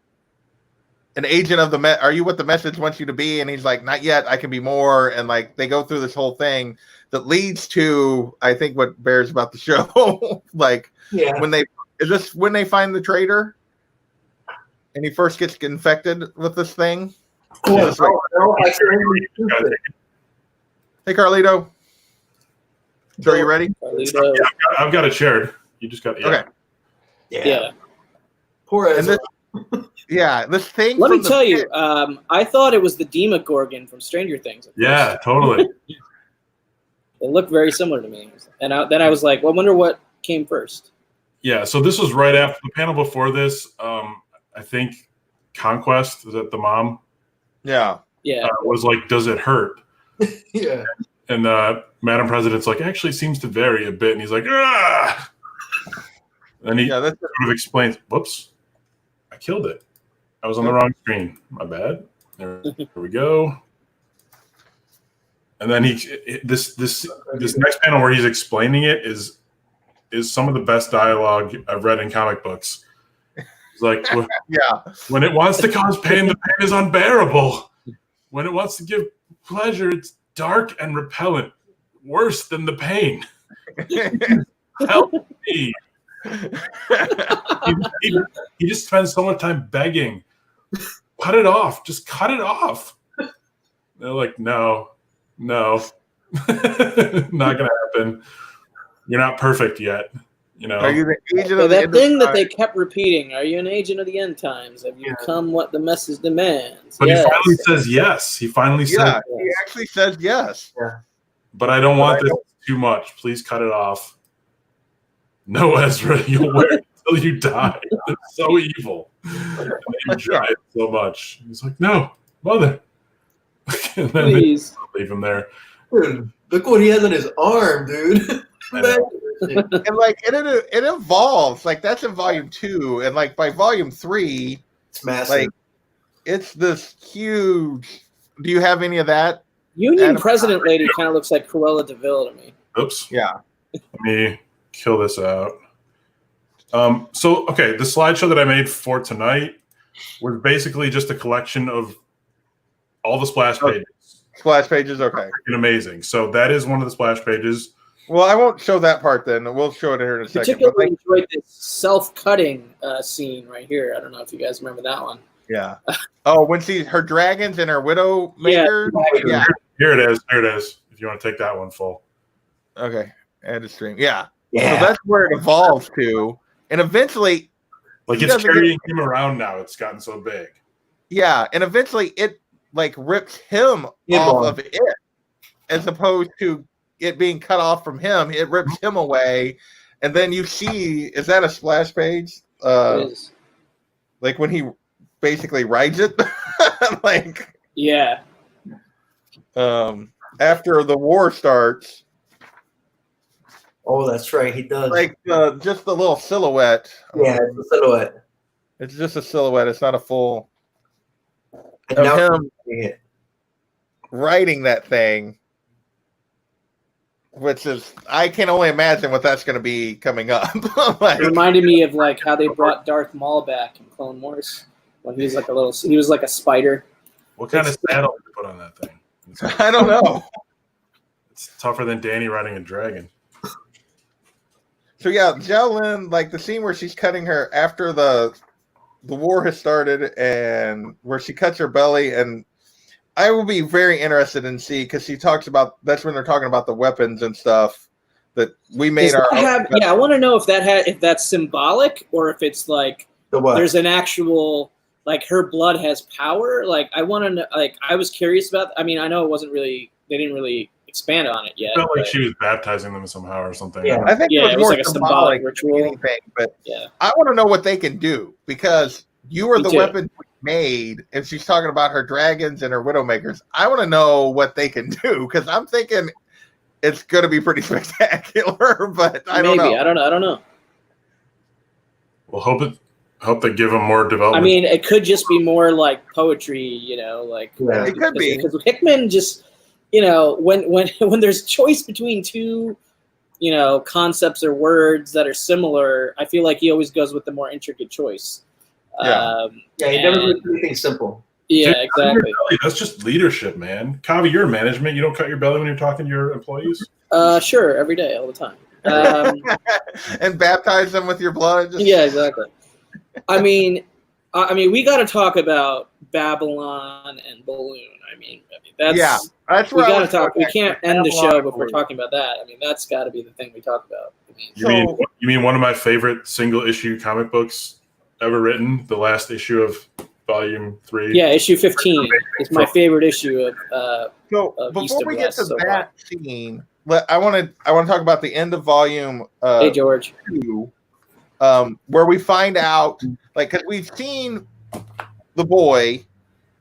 an agent of are you what the message wants you to be? And he's like, not yet, I can be more. And like, they go through this whole thing that leads to, I think, what bears about the show. Like, when they find the traitor and he first gets infected with this thing. Cool. Hey, Carlito. So are you ready? Carlito. Yeah, I've got it shared. You just got Okay. Yeah. Poor Ezra. This thing. Let me tell you, I thought it was the Demogorgon from Stranger Things. Yeah, totally. It looked very similar to me, and then I was like, well, I wonder what came first. Yeah, so this was right after the panel before this. I think Conquest, is that the mom? Yeah. Was like, does it hurt? Yeah. And Madam President's like, actually seems to vary a bit. And he's like, ah! And he sort of explains, whoops, I killed it. I was on the wrong screen. My bad. There we go. And then this next panel where he's explaining it is some of the best dialogue I've read in comic books. It's like, when it wants to cause pain, the pain is unbearable. When it wants to give pleasure, it's dark and repellent, worse than the pain. Help me. He just spends so much time begging. Cut it off. Just cut it off. They're like, no, not gonna happen. You're not perfect yet. You know. Are you the agent of the that thing that they kept repeating? Are you an agent of the end times? Have you become what the message demands? But he finally says yes. He finally says yes. He actually says yes. Yeah. But I don't want this too much. Please cut it off. No, Ezra, you'll wear it until you die. It's so evil. And you try it so much. He's like, no, mother. And then Please. Leave him there. Dude, look what he has on his arm, dude. And like it evolves. Like, that's in volume 2, and like by volume 3, it's massive. Like, it's this huge. Do you have any of that? Union President lady kind of looks like Cruella de Vil to me. Oops. Yeah. Let me kill this out. So okay, the slideshow that I made for tonight was basically just a collection of all the splash pages. Splash pages, okay. Amazing. So that is one of the splash pages. Well, I won't show that part then. We'll show it here in a second. Particularly enjoyed this self-cutting scene right here. I don't know if you guys remember that one. Yeah. Oh, when her dragons and her widow maker. Yeah. Here it is. Here it is. If you want to take that one full. Okay. Add a stream. Yeah. Yeah. So that's where it evolves to, and eventually, like, it's carrying him around now. It's gotten so big. Yeah, and eventually it like rips him off of it, as opposed to it being cut off from him. It rips him away, and then you see, is that a splash page? It is. Like when he basically rides it, like after the war starts. Oh, that's right. He does. Like just the little silhouette. Yeah, it's a silhouette. It's just a silhouette. It's not a full. And of now him. writing that thing, which is, I can only imagine what that's going to be coming up. It reminded me of like how they brought Darth Maul back in Clone Wars when he was like a spider. What kind of saddle did you put on that thing? I don't know. It's tougher than Danny riding a dragon. So yeah, Jalen, like the scene where she's cutting her after the war has started, and where she cuts her belly, and I will be very interested in see, because she talks about, that's when they're talking about the weapons and stuff that we made I want to know if that's symbolic, or if it's like there's an actual, like, her blood has power. Like, I want to know, like, I was curious about, I mean, I know they didn't really expand on it yet. It felt like she was baptizing them somehow or something. Yeah, I think it was more like a symbolic ritual. Anything, but I want to know what they can do, because you are the weapons we made. If she's talking about her dragons and her Widowmakers, I want to know what they can do, because I'm thinking it's going to be pretty spectacular. But I don't know. I don't know. Well, hope they give them more development. I mean, it could just be more like poetry, like it could be, because Hickman just, when there's choice between two, concepts or words that are similar, I feel like he always goes with the more intricate choice. He never does anything simple. Yeah, exactly. That's just leadership, man. Kavi, you're in management. You don't cut your belly when you're talking to your employees? Sure, every day, all the time. And baptize them with your blood. Yeah, exactly. I mean, we got to talk about Babylon and Balloon. I mean, that's where we got to talk. We can't end the show before talking about that. I mean, that's got to be the thing we talk about. You mean one of my favorite single issue comic books ever written? The last issue of Volume 3. Yeah, issue 15 is my favorite issue of. Before we get to that scene, I want to talk about the end of Volume. Hey, George. 2, where we find out, like, because we've seen the boy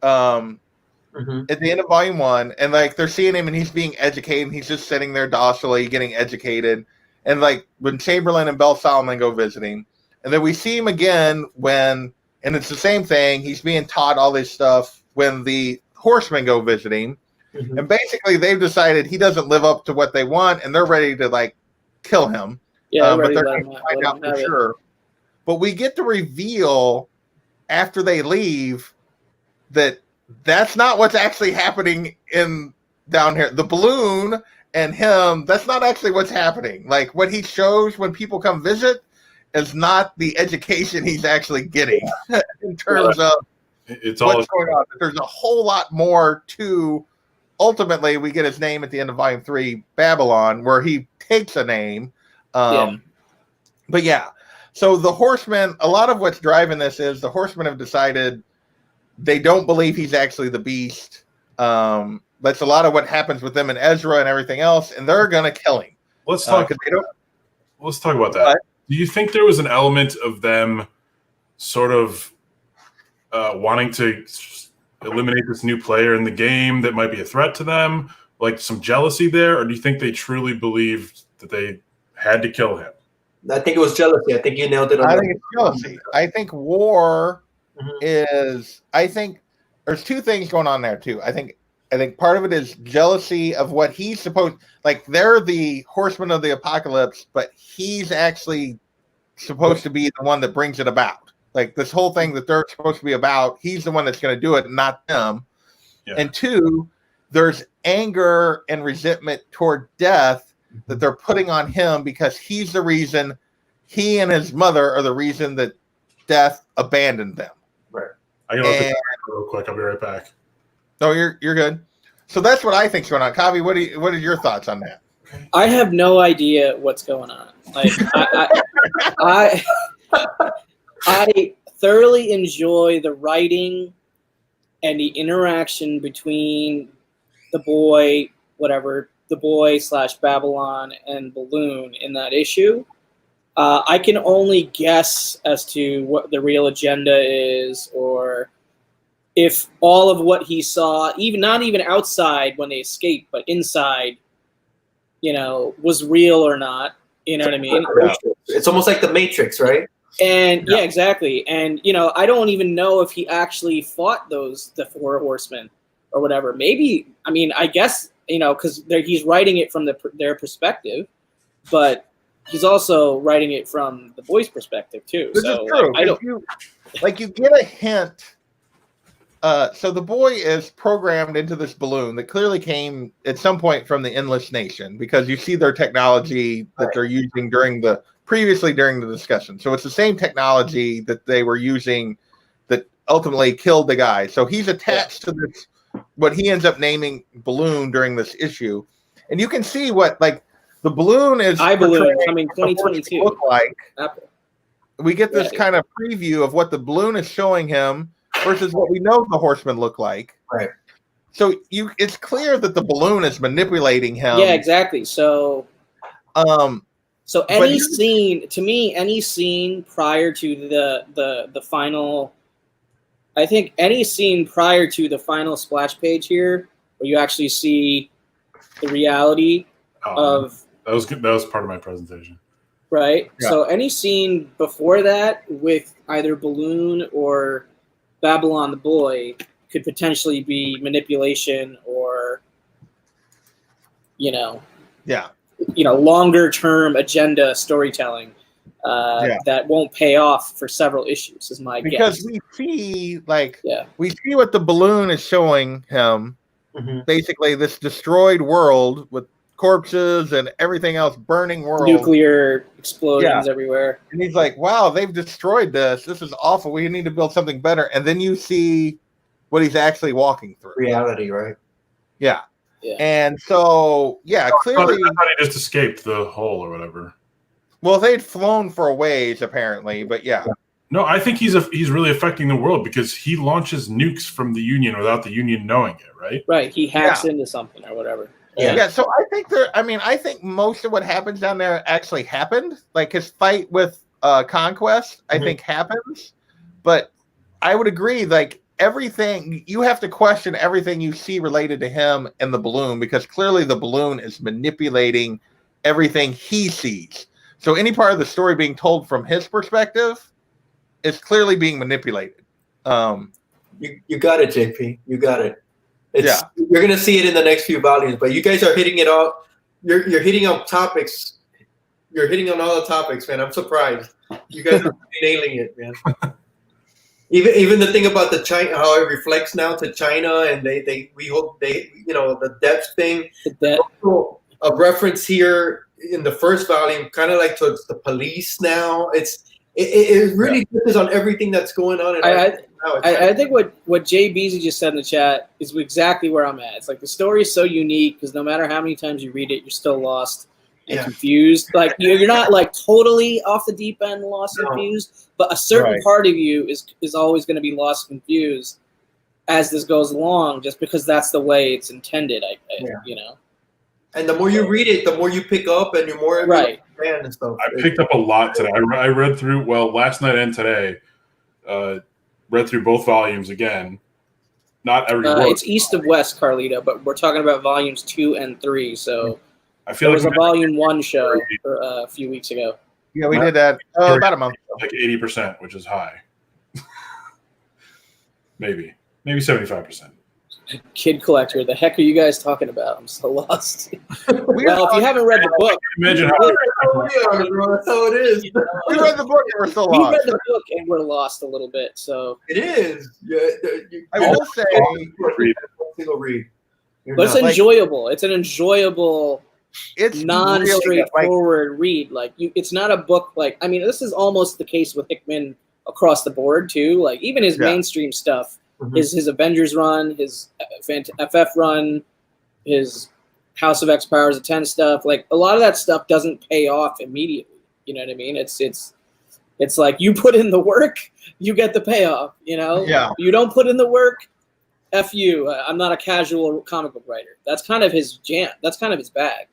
at the end of Volume 1, and like they're seeing him and he's being educated, and he's just sitting there docilely getting educated, and like when Chamberlain and Belle Solomon go visiting, and then we see him again and it's the same thing, he's being taught all this stuff when the Horsemen go visiting, and basically they've decided he doesn't live up to what they want, and they're ready to like kill him. Yeah, but they're going to find out for sure. But we get to reveal after they leave that that's not what's actually happening in down here. The balloon and him, that's not actually what's happening. Like, what he shows when people come visit is not the education he's actually getting in terms of what's going on. There's a whole lot more to, ultimately, we get his name at the end of Volume 3, Babylon, where he takes a name. But yeah, so the Horsemen, a lot of what's driving this is the Horsemen have decided they don't believe he's actually the Beast. That's a lot of what happens with them and Ezra and everything else, and they're going to kill him. Let's talk about that. Do you think there was an element of them sort of wanting to eliminate this new player in the game that might be a threat to them, like some jealousy there, or do you think they truly believed that they had to kill him? I think it was jealousy. I think you nailed it. I think it's jealousy. I think war is. I think there's two things going on there too. I think part of it is jealousy of what he's supposed. Like, they're the Horsemen of the Apocalypse, but he's actually supposed to be the one that brings it about. Like, this whole thing that they're supposed to be about, he's the one that's going to do it, not them. Yeah. And two, there's anger and resentment toward Death that they're putting on him because he's the reason. He and his mother are the reason that Death abandoned them. Right. I gotta look at that real quick. I'll be right back. No, you're good. So that's what I think's going on. Kavi, what are your thoughts on that? I have no idea what's going on. Like, I thoroughly enjoy the writing and the interaction between the boy / Babylon and Balloon in that issue. I can only guess as to what the real agenda is, or if all of what he saw, not even outside when they escaped, but inside, was real or not. You know what I mean? It's almost like the Matrix, right? And yeah, exactly. And I don't even know if he actually fought the 4 horsemen. or whatever. Maybe, I mean, I guess, because he's writing it from their perspective, but he's also writing it from the boys' perspective too. This so is true. I don't you get a hint. So the boy is programmed into this balloon that clearly came at some point from the Endless Nation, because you see their technology that they're using previously during the discussion. So it's the same technology that they were using that ultimately killed the guy. So he's attached to this, what he ends up naming balloon during this issue. And you can see what, like, the balloon is balloon coming 2022 look like. Apple. We get this kind of preview of what the balloon is showing him versus what we know the Horsemen look like. Right. So it's clear that the balloon is manipulating him. Yeah, exactly. So any scene prior to the final, I think any scene prior to the final splash page here, where you actually see the reality of that was good. That was part of my presentation. Right. Yeah. So any scene before that with either Balloon or Babylon the Boy could potentially be manipulation or, longer term agenda storytelling that won't pay off for several issues, is my guess. Because we see what the balloon is showing him, basically this destroyed world with corpses and everything else, burning world, nuclear explosions everywhere, and he's like, wow, they've destroyed this is awful, we need to build something better. And then you see what he's actually walking through, reality, right? And so clearly I thought he just escaped the hole or whatever. Well, they'd flown for a ways apparently, but no, I think he's really affecting the world because he launches nukes from the Union without the Union knowing it, right? He hacks into something or whatever. So I think most of what happens down there actually happened. Like his fight with Conquest, I think happens. But I would agree, like everything, you have to question everything you see related to him and the balloon, because clearly the balloon is manipulating everything he sees. So any part of the story being told from his perspective is clearly being manipulated. You got it, JP. You got it. You're gonna see it in the next few volumes, but you guys are hitting it all. You're hitting on topics. You're hitting on all the topics, man. I'm surprised. You guys are nailing it, man. Even the thing about the China, how it reflects now to China, and we hope the depth thing. Also a reference here in the first volume, kind of like towards the police now. It really touches on everything that's going on. I think what Jay Beasley just said in the chat is exactly where I'm at. It's like the story is so unique because no matter how many times you read it, you're still lost and confused. Like you're not like totally off the deep end, lost and confused, but a certain part of you is always going to be lost and confused as this goes along, just because that's the way it's intended. And the more you read it, the more you pick up, and you're more fan and stuff. I picked up a lot today. I read through last night and today. Read through both volumes again. Not every book. It's East of West, Carlito, but we're talking about volumes 2 and 3. So I feel there was a volume 1 show a few weeks ago. Yeah, we did that about a month ago. Like 80%, which is high. maybe 75%. Kid Collector, the heck are you guys talking about? I'm so lost. Well, if you haven't read the book, imagine that's how it is. We read the book and we're still lost. We read the book and we're lost a little bit. So it is. I will say, single read. But it's enjoyable. It's an enjoyable. It's non-straightforward read. Like it's not a book. Like this is almost the case with Hickman across the board too. Like even his mainstream stuff. His Avengers run, his FF run, his House of X Powers of 10 stuff, like a lot of that stuff doesn't pay off immediately. You know what I mean? It's like you put in the work, you get the payoff. Yeah. You don't put in the work, F you. I'm not a casual comic book writer. That's kind of his jam. That's kind of his bag.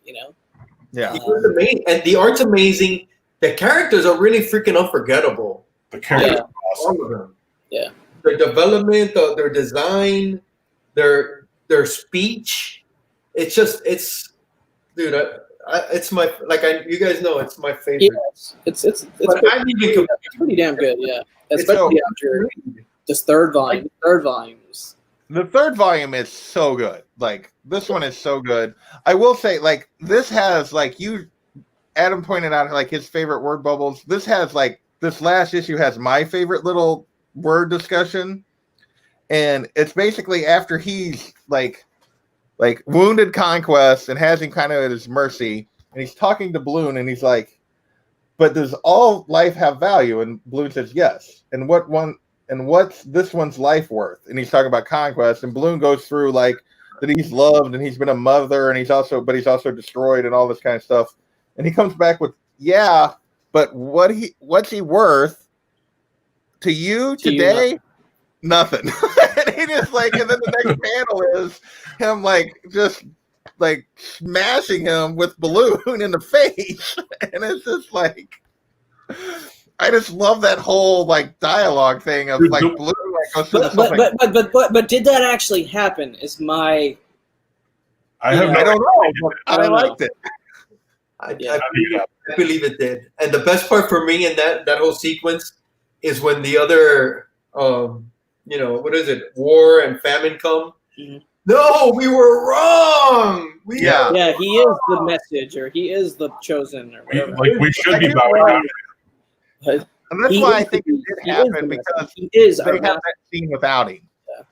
Yeah. And the art's amazing. The characters are really freaking unforgettable. The characters are awesome. All of them. Yeah. Their development, their design, their speech. It's my you guys know it's my favorite. Yeah, it's pretty damn good. Yeah, especially after this third volume. Third volume is The third volume is so good. Like this one is so good. I will say, like this has like Adam pointed out like his favorite word bubbles. This has like this last issue has my favorite little word discussion, and it's basically after he's like wounded Conquest and has him kind of at his mercy, and he's talking to Bloom, and he's like, "But does all life have value?" And Bloom says, "Yes." And what's this one's life worth? And he's talking about Conquest, and Bloom goes through like that he's loved and he's been a mother, and he's also destroyed and all this kind of stuff. And he comes back with, "Yeah, but what's he worth to you today? Nothing." And he just like, and then the next panel is him like just like smashing him with balloon in the face, and it's just like, I just love that whole like dialogue thing of like balloon. Like, but did that actually happen? Is my I don't know, but I liked it. I believe it did. And the best part for me in that whole sequence is when the other, what is it? War and famine come. Mm-hmm. No, we were wrong. He is the message, or he is the chosen, or whatever. We should be bowing down. And that's why I think it did happen, because they have that scene without him. Yeah.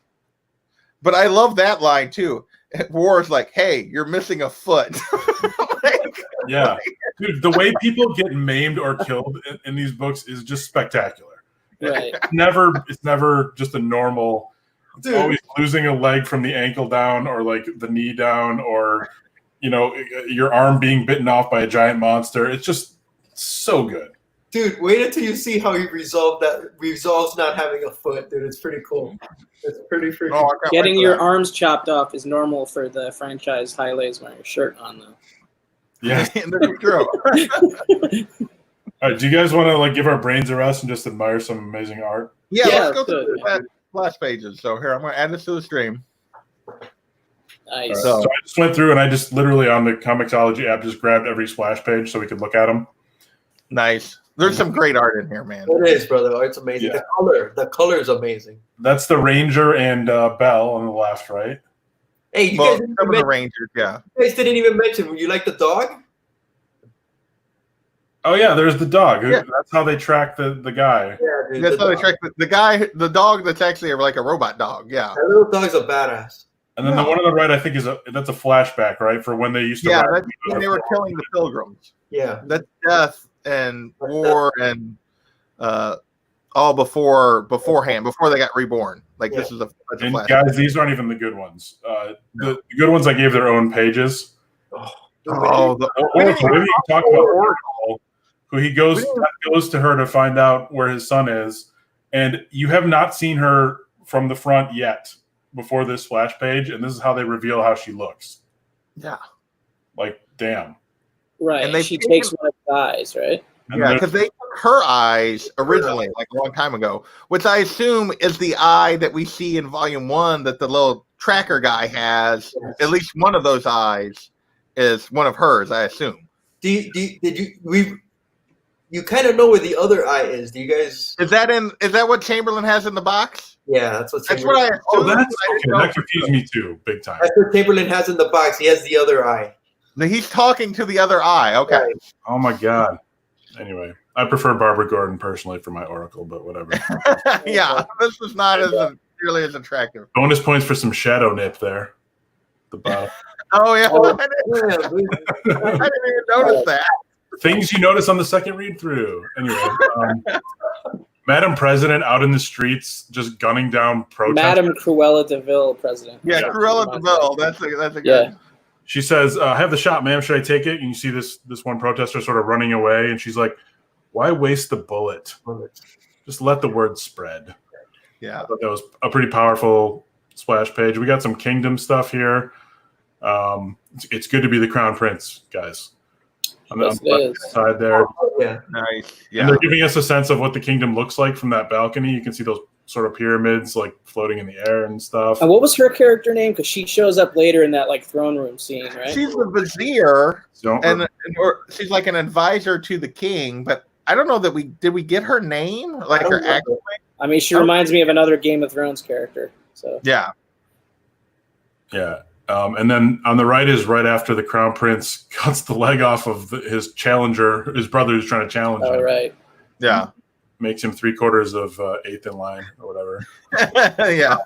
But I love that line too. War's like, "Hey, you're missing a foot." Yeah, dude, the way people get maimed or killed in these books is just spectacular. Right. It's never just a normal. It's always losing a leg from the ankle down, or like the knee down, or your arm being bitten off by a giant monster. It's just so good. Dude, wait until you see how he resolves not having a foot, dude. It's pretty cool. It's pretty freaking. Getting your arms chopped off is normal for the franchise highlights wearing a shirt on, though. Yeah, that's true. All right, do you guys want to like give our brains a rest and just admire some amazing art? Yeah, let's go through the last pages. So here, I'm going to add this to the stream. Nice. Right, so I just went through and I just literally on the Comixology app just grabbed every splash page so we could look at them. Nice. There's some great art in here, man. It is, brother. It's amazing. Yeah. The color is amazing. That's the Ranger and Belle on the left, right? Hey, you guys some of the Rangers, yeah. You guys didn't even mention. You like the dog? Oh yeah, there's the dog. Yeah. That's how they track the guy. Yeah, dude, that's how they track the guy. The dog that's actually like a robot dog. Yeah, that little dog's a badass. And then the one on the right, I think, that's a flashback, right, for when they used to. Yeah, that's when they were killing the pilgrims. Yeah, that's death and war and all beforehand, before they got reborn. Like this is a flashback. Guys, these aren't even the good ones. The good ones I gave their own pages. We didn't even talk about Oracle, who he goes to her to find out where his son is, and you have not seen her from the front yet before this splash page, and this is how they reveal how she looks. Yeah, like damn. Right, and she takes one of the eyes, right? Yeah, because they took her eyes originally, like a long time ago, which I assume is the eye that we see in Volume 1 that the little tracker guy has. Yes. At least one of those eyes is one of hers, I assume. You kind of know where the other eye is. Do you guys? Is that what Chamberlain has in the box? Yeah, that's what I assume. Oh, that confused me too, big time. That's what Chamberlain has in the box. He has the other eye. He's talking to the other eye. Okay. Right. Oh my god. Anyway, I prefer Barbara Gordon personally for my Oracle, but whatever. Yeah, this is not nearly as attractive. Bonus points for some shadow nip there. The bottom. Oh yeah. I didn't even notice that. Things you notice on the second read through. Anyway, Madam President out in the streets just gunning down protesters. Madam Cruella DeVille, President. Yeah, Cruella DeVille. That's a good. Yeah. She says, "I have the shot, ma'am. Should I take it?" And you see this one protester sort of running away, and she's like, "Why waste the bullet? Just let the word spread." Yeah, I thought that was a pretty powerful splash page. We got some kingdom stuff here. It's good to be the crown prince, guys. On the left side there. Yeah, nice. Yeah, and they're giving us a sense of what the kingdom looks like from that balcony. You can see those sort of pyramids like floating in the air and stuff. What was her character name? Because she shows up later in that like throne room scene, right? She's the vizier, and she's like an advisor to the king. But I don't know that we get her name, like her actual name. I mean, she reminds me of another Game of Thrones character. So yeah, Yeah. And then on the right is right after the Crown Prince cuts the leg off of his challenger, his brother who's trying to challenge him. All right. Yeah. Makes him 3/4 of eighth in line or whatever. Yeah.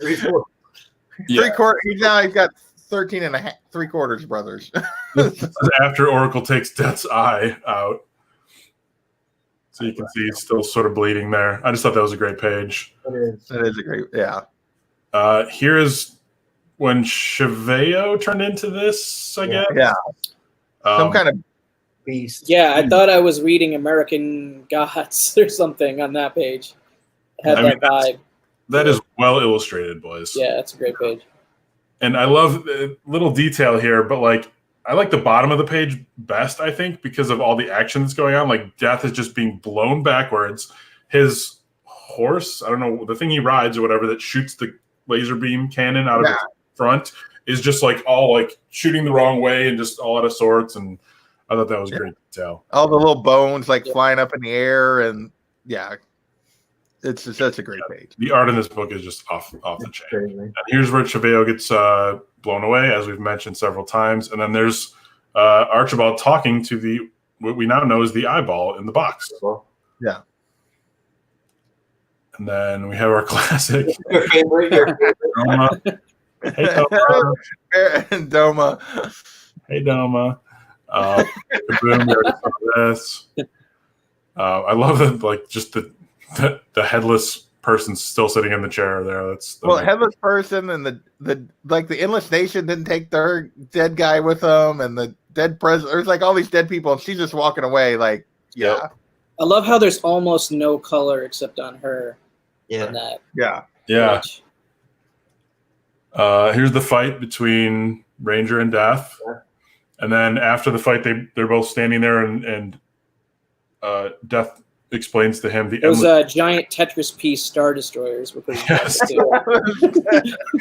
3/4. Yeah. 3/4. He's got 13 and 3/4 brothers. This is after Oracle takes Death's eye out. So you can see he's still sort of bleeding there. I just thought that was a great page. That is a great, yeah. Here is when Cheveo turned into this, I guess. Yeah. Some kind of beast. Yeah, I thought I was reading American Gods or something on that page. It had that vibe. That is well illustrated, boys. Yeah, that's a great page. And I love the little detail here, but like I like the bottom of the page best, I think, because of all the action that's going on. Like Death is just being blown backwards. His horse, I don't know, the thing he rides or whatever that shoots the laser beam cannon out of the front is just like all like shooting the wrong way and just all out of sorts. And I thought that was great detail. All the little bones like flying up in the air, and it's just such a great page. The art in this book is just off the chain. And here's where Cheveo gets blown away, as we've mentioned several times. And then there's Archibald talking to what we now know is the eyeball in the box. Yeah. And then we have our classic. Your favorite. Doma. Hey, Doma. Doma. Hey, Doma. Kaboom, we already saw this. I love that, like, just the headless person still sitting in the chair there. That's headless person, and the Endless Nation didn't take their dead guy with them, and the dead president. There's like all these dead people, and she's just walking away. Like, yeah. Yep. I love how there's almost no color except on her. Yeah. In that. Yeah. Yeah. Here's the fight between Ranger and Death. Yeah. And then after the fight, they're both standing there, and Death explains to him those giant Tetris piece Star Destroyers were pretty yes. too.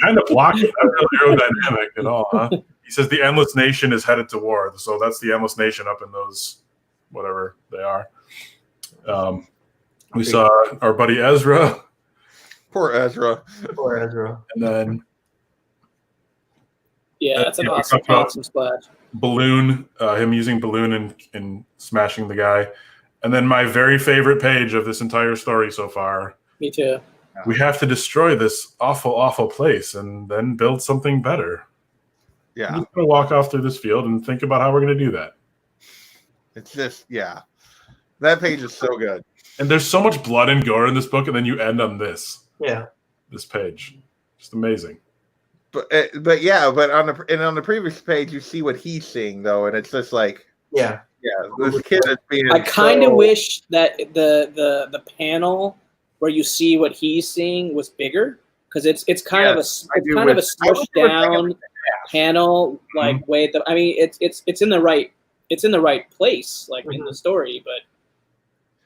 Kind of blocking, not really aerodynamic at all. Huh? He says the Endless Nation is headed to war, so that's the Endless Nation up in those whatever they are. We saw our buddy Ezra. Poor Ezra. And then that's an awesome splash. Balloon, him using balloon and smashing the guy. And then my very favorite page of this entire story so far. Me too. We have to destroy this awful, awful place and then build something better. Yeah. We're just going to walk off through this field and think about how we're going to do that. It's just, that page is so good. And there's so much blood and gore in this book, and then you end on this. Yeah. This page. Just amazing. But on the previous page, you see what he's seeing, though, and it's just like, this kid is being. I kind of wish that the panel where you see what he's seeing was bigger, because it's kind of a smushed down panel, like way. I mean, it's in the right place, like in the story, but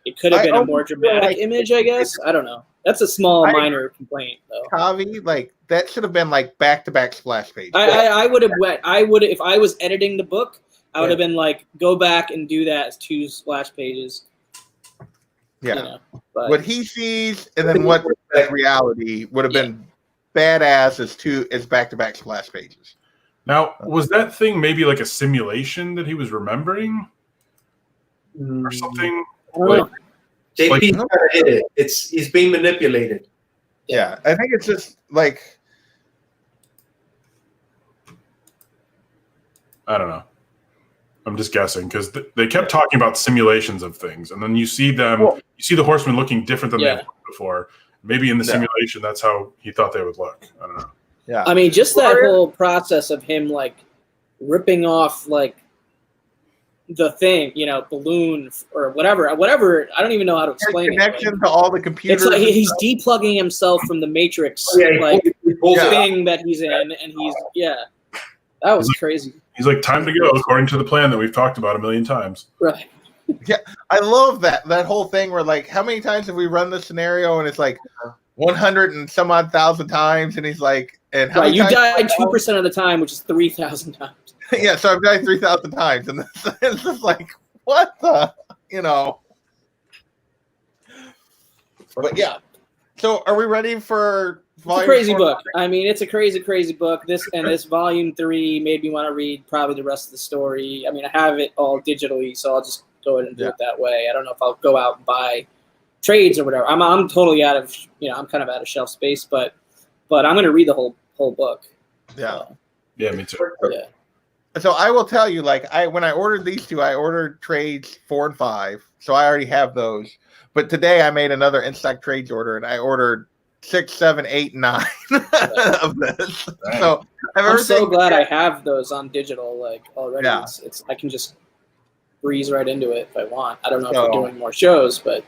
it could have been a more dramatic image, I guess. I don't know. That's a minor complaint, though. Kavi, like that should have been like back-to-back splash pages. I would have if I was editing the book. I would have been like, go back and do that as 2 splash pages. Yeah. What he sees and then what reality would have been badass as back-to-back splash pages. Now, was that thing maybe like a simulation that he was remembering? Or something? JP kind of hit it. He's being manipulated. Yeah. I think it's just like, I don't know. I'm just guessing because they kept talking about simulations of things, and then you see them. You see the horsemen looking different than they've looked before. Maybe in the simulation, that's how he thought they would look. I don't know. Yeah, I mean, just that whole process of him like ripping off like the thing, balloon or whatever. I don't even know how to explain it. Connection to all the computers. It's like he's deplugging himself from the Matrix, thing that he's in, and he's that was crazy. He's like, time to go, according to the plan that we've talked about a million times. Right. Yeah, I love that whole thing where like, how many times have we run this scenario and it's like 100 and some odd thousand times, and he's like, and how many you times died 2% of the time, which is 3,000 times. Yeah, so I've died 3,000 times, and it's just like, what the, But yeah, so are we ready for It's a crazy book. I mean, it's a crazy book. This volume 3 made me want to read probably the rest of the story. I mean, I have it all digitally, so I'll just go ahead and do it that way. I don't know if I'll go out and buy trades or whatever. I'm totally out of, I'm kind of out of shelf space, but I'm going to read the whole book. Yeah. Yeah, me too. Yeah. So I will tell you, like, when I ordered these two, I ordered trades 4 and 5, so I already have those. But today I made another in-stock trades order, and I ordered 6, 7, 8, 9 of this. Right. So I'm so glad I have those on digital, like, already. Yeah. It's I can just breeze right into it if I want. I don't know if we're doing more shows, but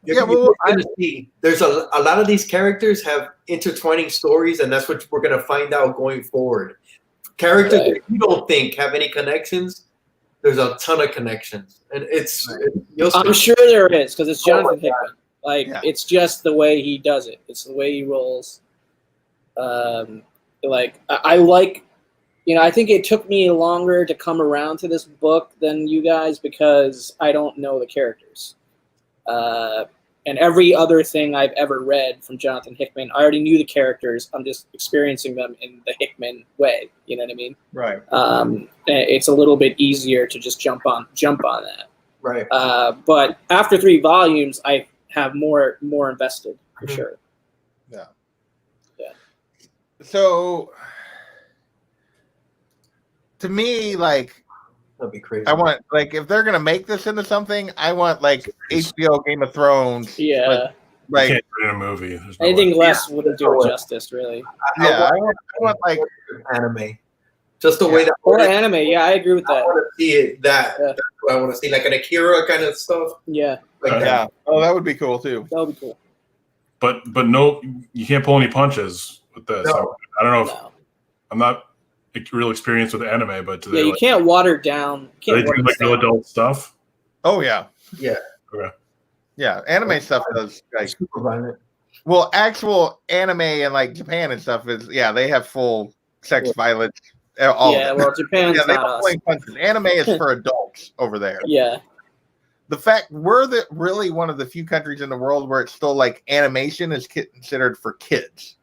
Yeah, well, there's a lot of these characters have intertwining stories, and that's what we're going to find out going forward. Characters that you don't think have any connections, there's a ton of connections, and I'm sure there is, because it's Jonathan Hickman. Like, it's just the way he does it. It's the way he rolls. Like, I like, I think it took me longer to come around to this book than you guys because I don't know the characters. And every other thing I've ever read from Jonathan Hickman, I already knew the characters. I'm just experiencing them in the Hickman way. You know what I mean? Right. It's a little bit easier to just jump on that. Right. But after 3 volumes, I have more invested for sure. Yeah. Yeah. So, to me, like, that'd be crazy. I want, like, if they're gonna make this into something, I want, like, HBO Game of Thrones. Yeah. Like, you can't put it in a movie. Anything less wouldn't do it justice, really. I want like anime. Just the way that anime, I agree with that. I want to see it. That's what I want to see, like an Akira kind of stuff. Yeah. Like that. Oh, that would be cool too. That would be cool. But no, you can't pull any punches with this. No. I don't know if I'm not real experienced with anime, but you can't water down. They do like no adult stuff. Oh yeah. Yeah. Okay. Yeah, anime stuff does like super violent. Well, actual anime and like Japan and stuff is they have full sex violence. Well, Japan's not us. Anime is for adults over there. Yeah. The fact we're really one of the few countries in the world where it's still like animation is considered for kids.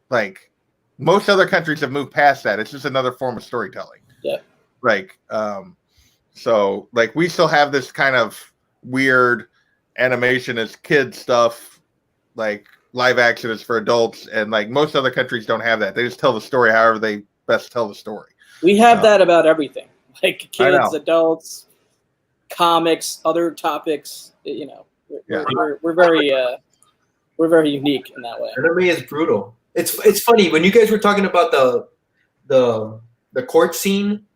Like most other countries have moved past that. It's just another form of storytelling. Yeah. Like so like we still have this kind of weird animation as kid stuff, like live action is for adults, and like most other countries don't have that. They just tell the story however they best tell the story. We have that about everything, like kids, adults, comics, other topics. We're very unique in that way. Anime is brutal. It's funny when you guys were talking about the court scene.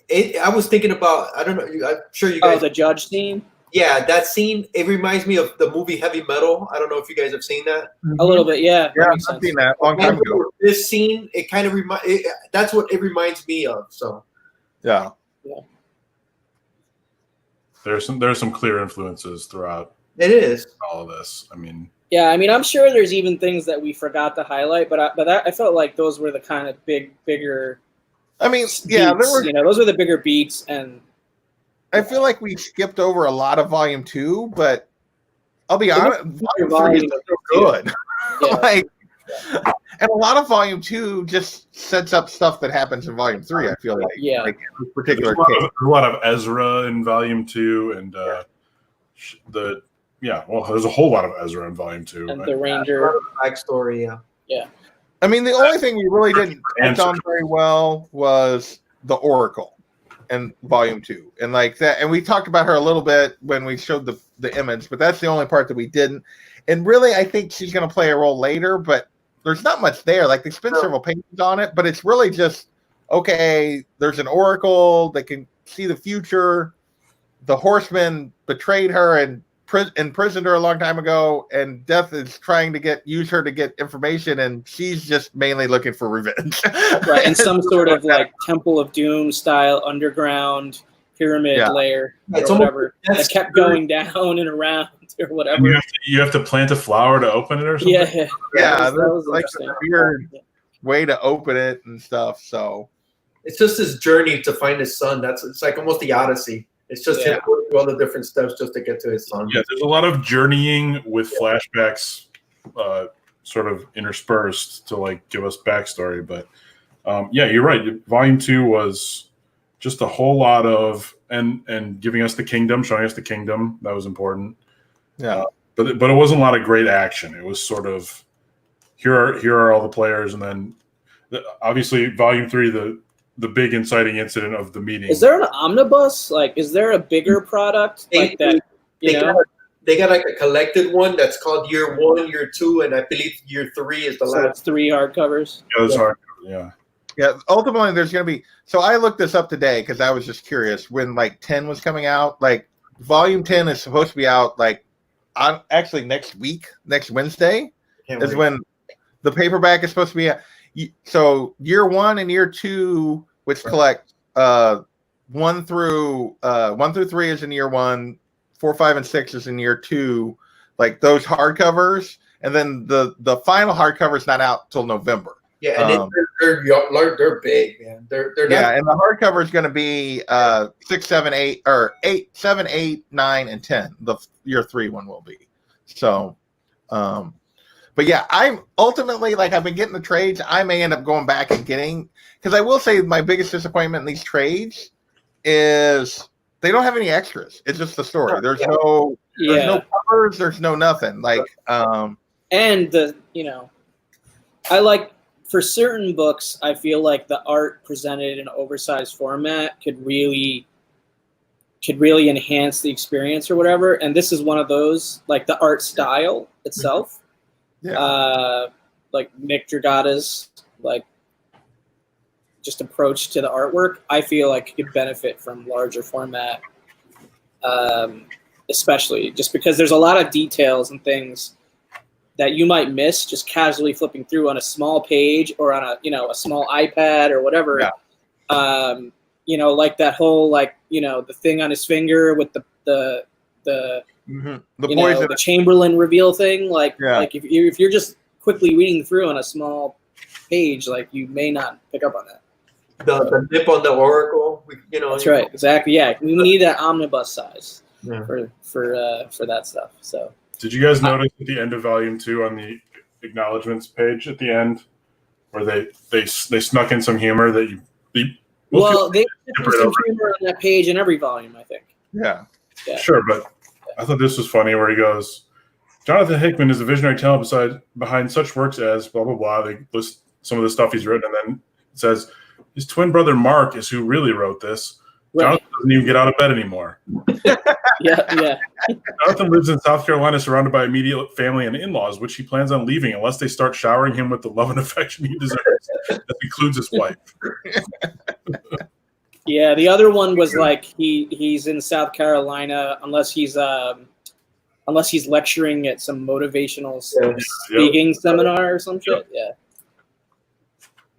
I was thinking about, I don't know, I'm sure you guys. Oh, the judge scene. Yeah, that scene, it reminds me of the movie Heavy Metal. I don't know if you guys have seen that. A little bit, yeah. Yeah, I've seen that a long time ago. This scene, it kind of that's what it reminds me of. So, yeah. There's some clear influences throughout. It is all of this. I mean, I'm sure there's even things that we forgot to highlight, but I felt like those were the kind of bigger. I mean, beats, there were, those were the bigger beats, and I feel like we skipped over a lot of volume 2, but I'll be honest, volume 3 is so good. And a lot of volume 2 just sets up stuff that happens in volume 3. I feel like, like in this particular case, there's a lot of Ezra in volume 2, and there's a whole lot of Ezra in volume 2, and the Ranger backstory. Yeah. I mean, the only thing we really didn't touch on very well was the Oracle in volume 2, and like that. And we talked about her a little bit when we showed the image, but that's the only part that we didn't. And really, I think she's going to play a role later, but there's not much there. Like they spent several pages on it, but it's really just there's an Oracle that can see the future. The Horseman betrayed her and imprisoned her a long time ago, and Death is trying to use her to get information, and she's just mainly looking for revenge. Right, and some sort of like Temple of Doom style underground pyramid layer or whatever that kept going down and around or whatever. And you have to plant a flower to open it or something? Yeah. That was like a weird way to open it and stuff. So it's just his journey to find his son. It's like almost the Odyssey. It's just him going through all the different steps just to get to his son. Yeah, there's a lot of journeying with flashbacks sort of interspersed to like give us backstory. But yeah, you're right. Volume 2 was just a whole lot of and giving us the kingdom, showing us the kingdom. That was important. Yeah. But it wasn't a lot of great action. It was sort of here are all the players, and then obviously Volume 3, the big inciting incident of the meeting. Is there an omnibus? Like, is there a bigger product like that? They got like a collected one that's called Year 1, Year 2, and I believe Year 3 is the last. 3 hardcovers. Yeah, it's hard. Yeah. Yeah. Ultimately, there's going to be. So I looked this up today because I was just curious when like 10 was coming out. Like Volume 10 is supposed to be out like on actually next week, next Wednesday is when the paperback is supposed to be out. So Year 1 and Year 2, which collect 1 through 3 is in Year 1, 4, 5, and 6 is in Year 2, like those hardcovers, and then the final hardcover is not out till November. Yeah, and they're big, man. They're yeah, and the hardcover is going to be 6, 7, 8, or 8, 7, 8, 9, and 10. The Year 3 one will be. So, but yeah, I'm ultimately like I've been getting the trades. I may end up going back and getting, because I will say my biggest disappointment in these trades is they don't have any extras. It's just the story. There's no covers. There's no nothing. Like and I like for certain books. I feel like the art presented in an oversized format could really enhance the experience or whatever. And this is one of those, like the art style itself. Yeah. Like Nick Dragata's like just approach to the artwork, I feel like could benefit from larger format, especially just because there's a lot of details and things that you might miss just casually flipping through on a small page or on a small iPad or whatever. Yeah. Like that whole the thing on his finger with the the Chamberlain reveal thing. Like if you're just quickly reading through on a small page, like you may not pick up on that. The nip on the Oracle, That's right, exactly. Yeah, we need that omnibus size for that stuff. So, did you guys notice at the end of Volume 2 on the acknowledgments page at the end, where they snuck in some humor that they put some humor on that page in every volume, I think. Yeah. Sure, but I thought this was funny where he goes, Jonathan Hickman is a visionary talent behind such works as blah blah blah. They list some of the stuff he's written, and then it says his twin brother Mark is who really wrote this. Right. Jonathan doesn't even get out of bed anymore. Yeah. Jonathan lives in South Carolina surrounded by immediate family and in-laws, which he plans on leaving unless they start showering him with the love and affection he deserves. That includes his wife. Yeah, the other one was like he's in South Carolina unless he's lecturing at some motivational speaking seminar or some shit. Yeah.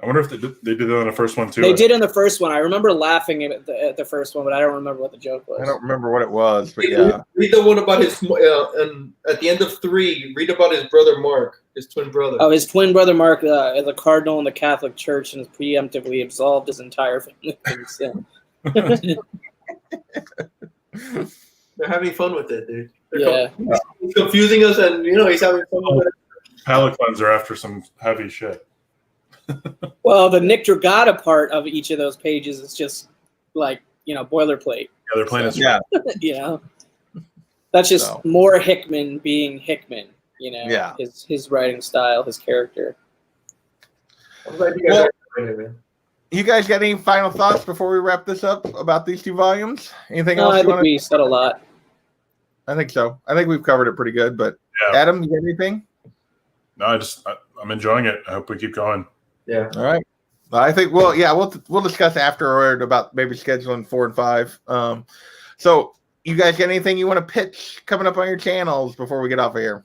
I wonder if they did that on the first one too. They did in the first one. I remember laughing at the first one, but I don't remember what the joke was. I don't remember what it was, but yeah. Read the one about his and at the end of 3, read about his brother Mark, his twin brother. Oh, his twin brother Mark is a cardinal in the Catholic Church and has preemptively absolved his entire family from sin. They're having fun with it, dude. He's confusing us, and he's having fun with it. Palate cleanser after some heavy shit. Well, the Nick Dragata part of each of those pages is just like boilerplate. Yeah, they're playing it. That's just more Hickman being Hickman. His writing style, his character. You guys got any final thoughts before we wrap this up about these 2 volumes? Anything else? I think we said a lot. I think so. I think we've covered it pretty good. But Adam, you got anything? No, I'm enjoying it. I hope we keep going. Yeah. All right. I think we'll discuss afterward about maybe scheduling 4 and 5. So you guys got anything you want to pitch coming up on your channels before we get off of here?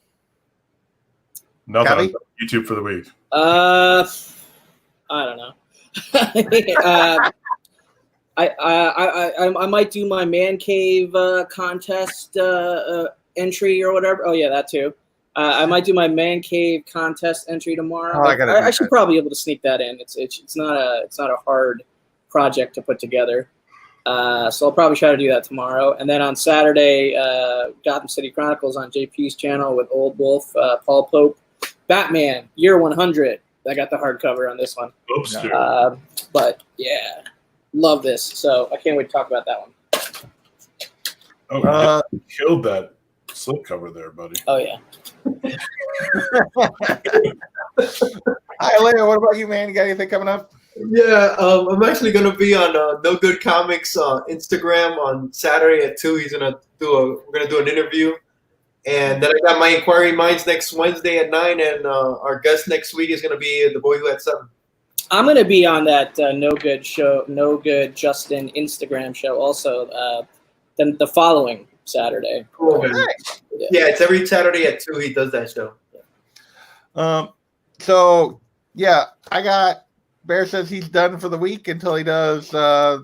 Nothing. YouTube for the week. I don't know. I might do my man cave contest entry or whatever. Oh yeah, that too. I might do my man cave contest entry tomorrow. I should probably be able to sneak that in. It's not a hard project to put together. So I'll probably try to do that tomorrow. And then on Saturday, Gotham City Chronicles on JP's channel with Old Wolf, Paul Pope, Batman Year 100. I got the hardcover on this one. Oops. But yeah, love this. So I can't wait to talk about that one. Oh, you killed that slipcover there, buddy. Oh yeah. Hi, Leo. What about you, man? You got anything coming up? Yeah, I'm actually gonna be on No Good Comics Instagram on Saturday at 2. We're gonna do an interview, and then I got my Inquiry Minds next Wednesday at 9, and our guest next week is gonna be the boy who had 7. I'm gonna be on that No Good Justin Instagram show also. Then the following Saturday. Cool. Yeah, it's every Saturday at 2. He does that show. So yeah, I got. Bear says he's done for the week until he does. So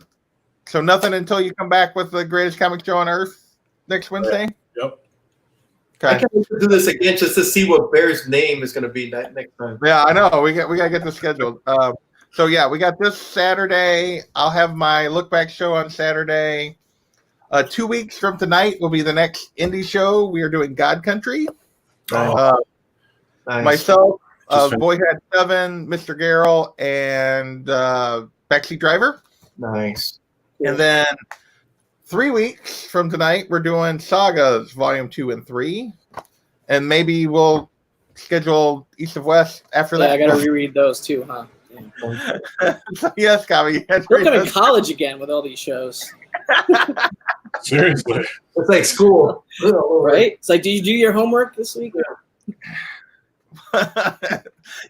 nothing until you come back with the greatest comic show on earth next Wednesday. Yep. Okay. I can't do this again just to see what Bear's name is going to be next time. Yeah, I know. We got to get this scheduled. So yeah, we got this Saturday. I'll have my look back show on Saturday. 2 weeks from tonight will be the next indie show. We are doing God Country. Nice. Myself. Boy Had 7, Mr. Garrel, and Backseat Driver. Nice. And then 3 weeks from tonight, we're doing Sagas Volume 2 and 3. And maybe we'll schedule East of West after that. I got to reread those too, huh? So, yes, Kami. We're coming to college again with all these shows. Seriously. It's like school. Right? It's like, did you do your homework this week?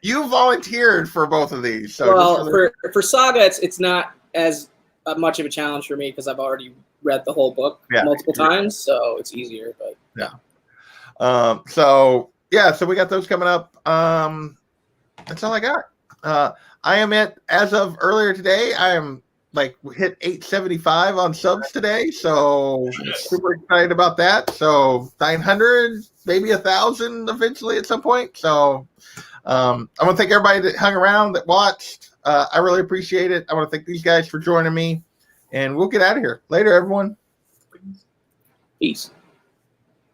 You volunteered for both of these. So well, for Saga, it's not as much of a challenge for me because I've already read the whole book multiple times, so it's easier. But so we got those coming up. That's all I got. I am as of earlier today. I am hit 875 on subs today, so super excited about that. So 900, maybe 1,000 eventually at some point. So I want to thank everybody that hung around, that watched. I really appreciate it. I want to thank these guys for joining me, and we'll get out of here. Later, everyone. Peace.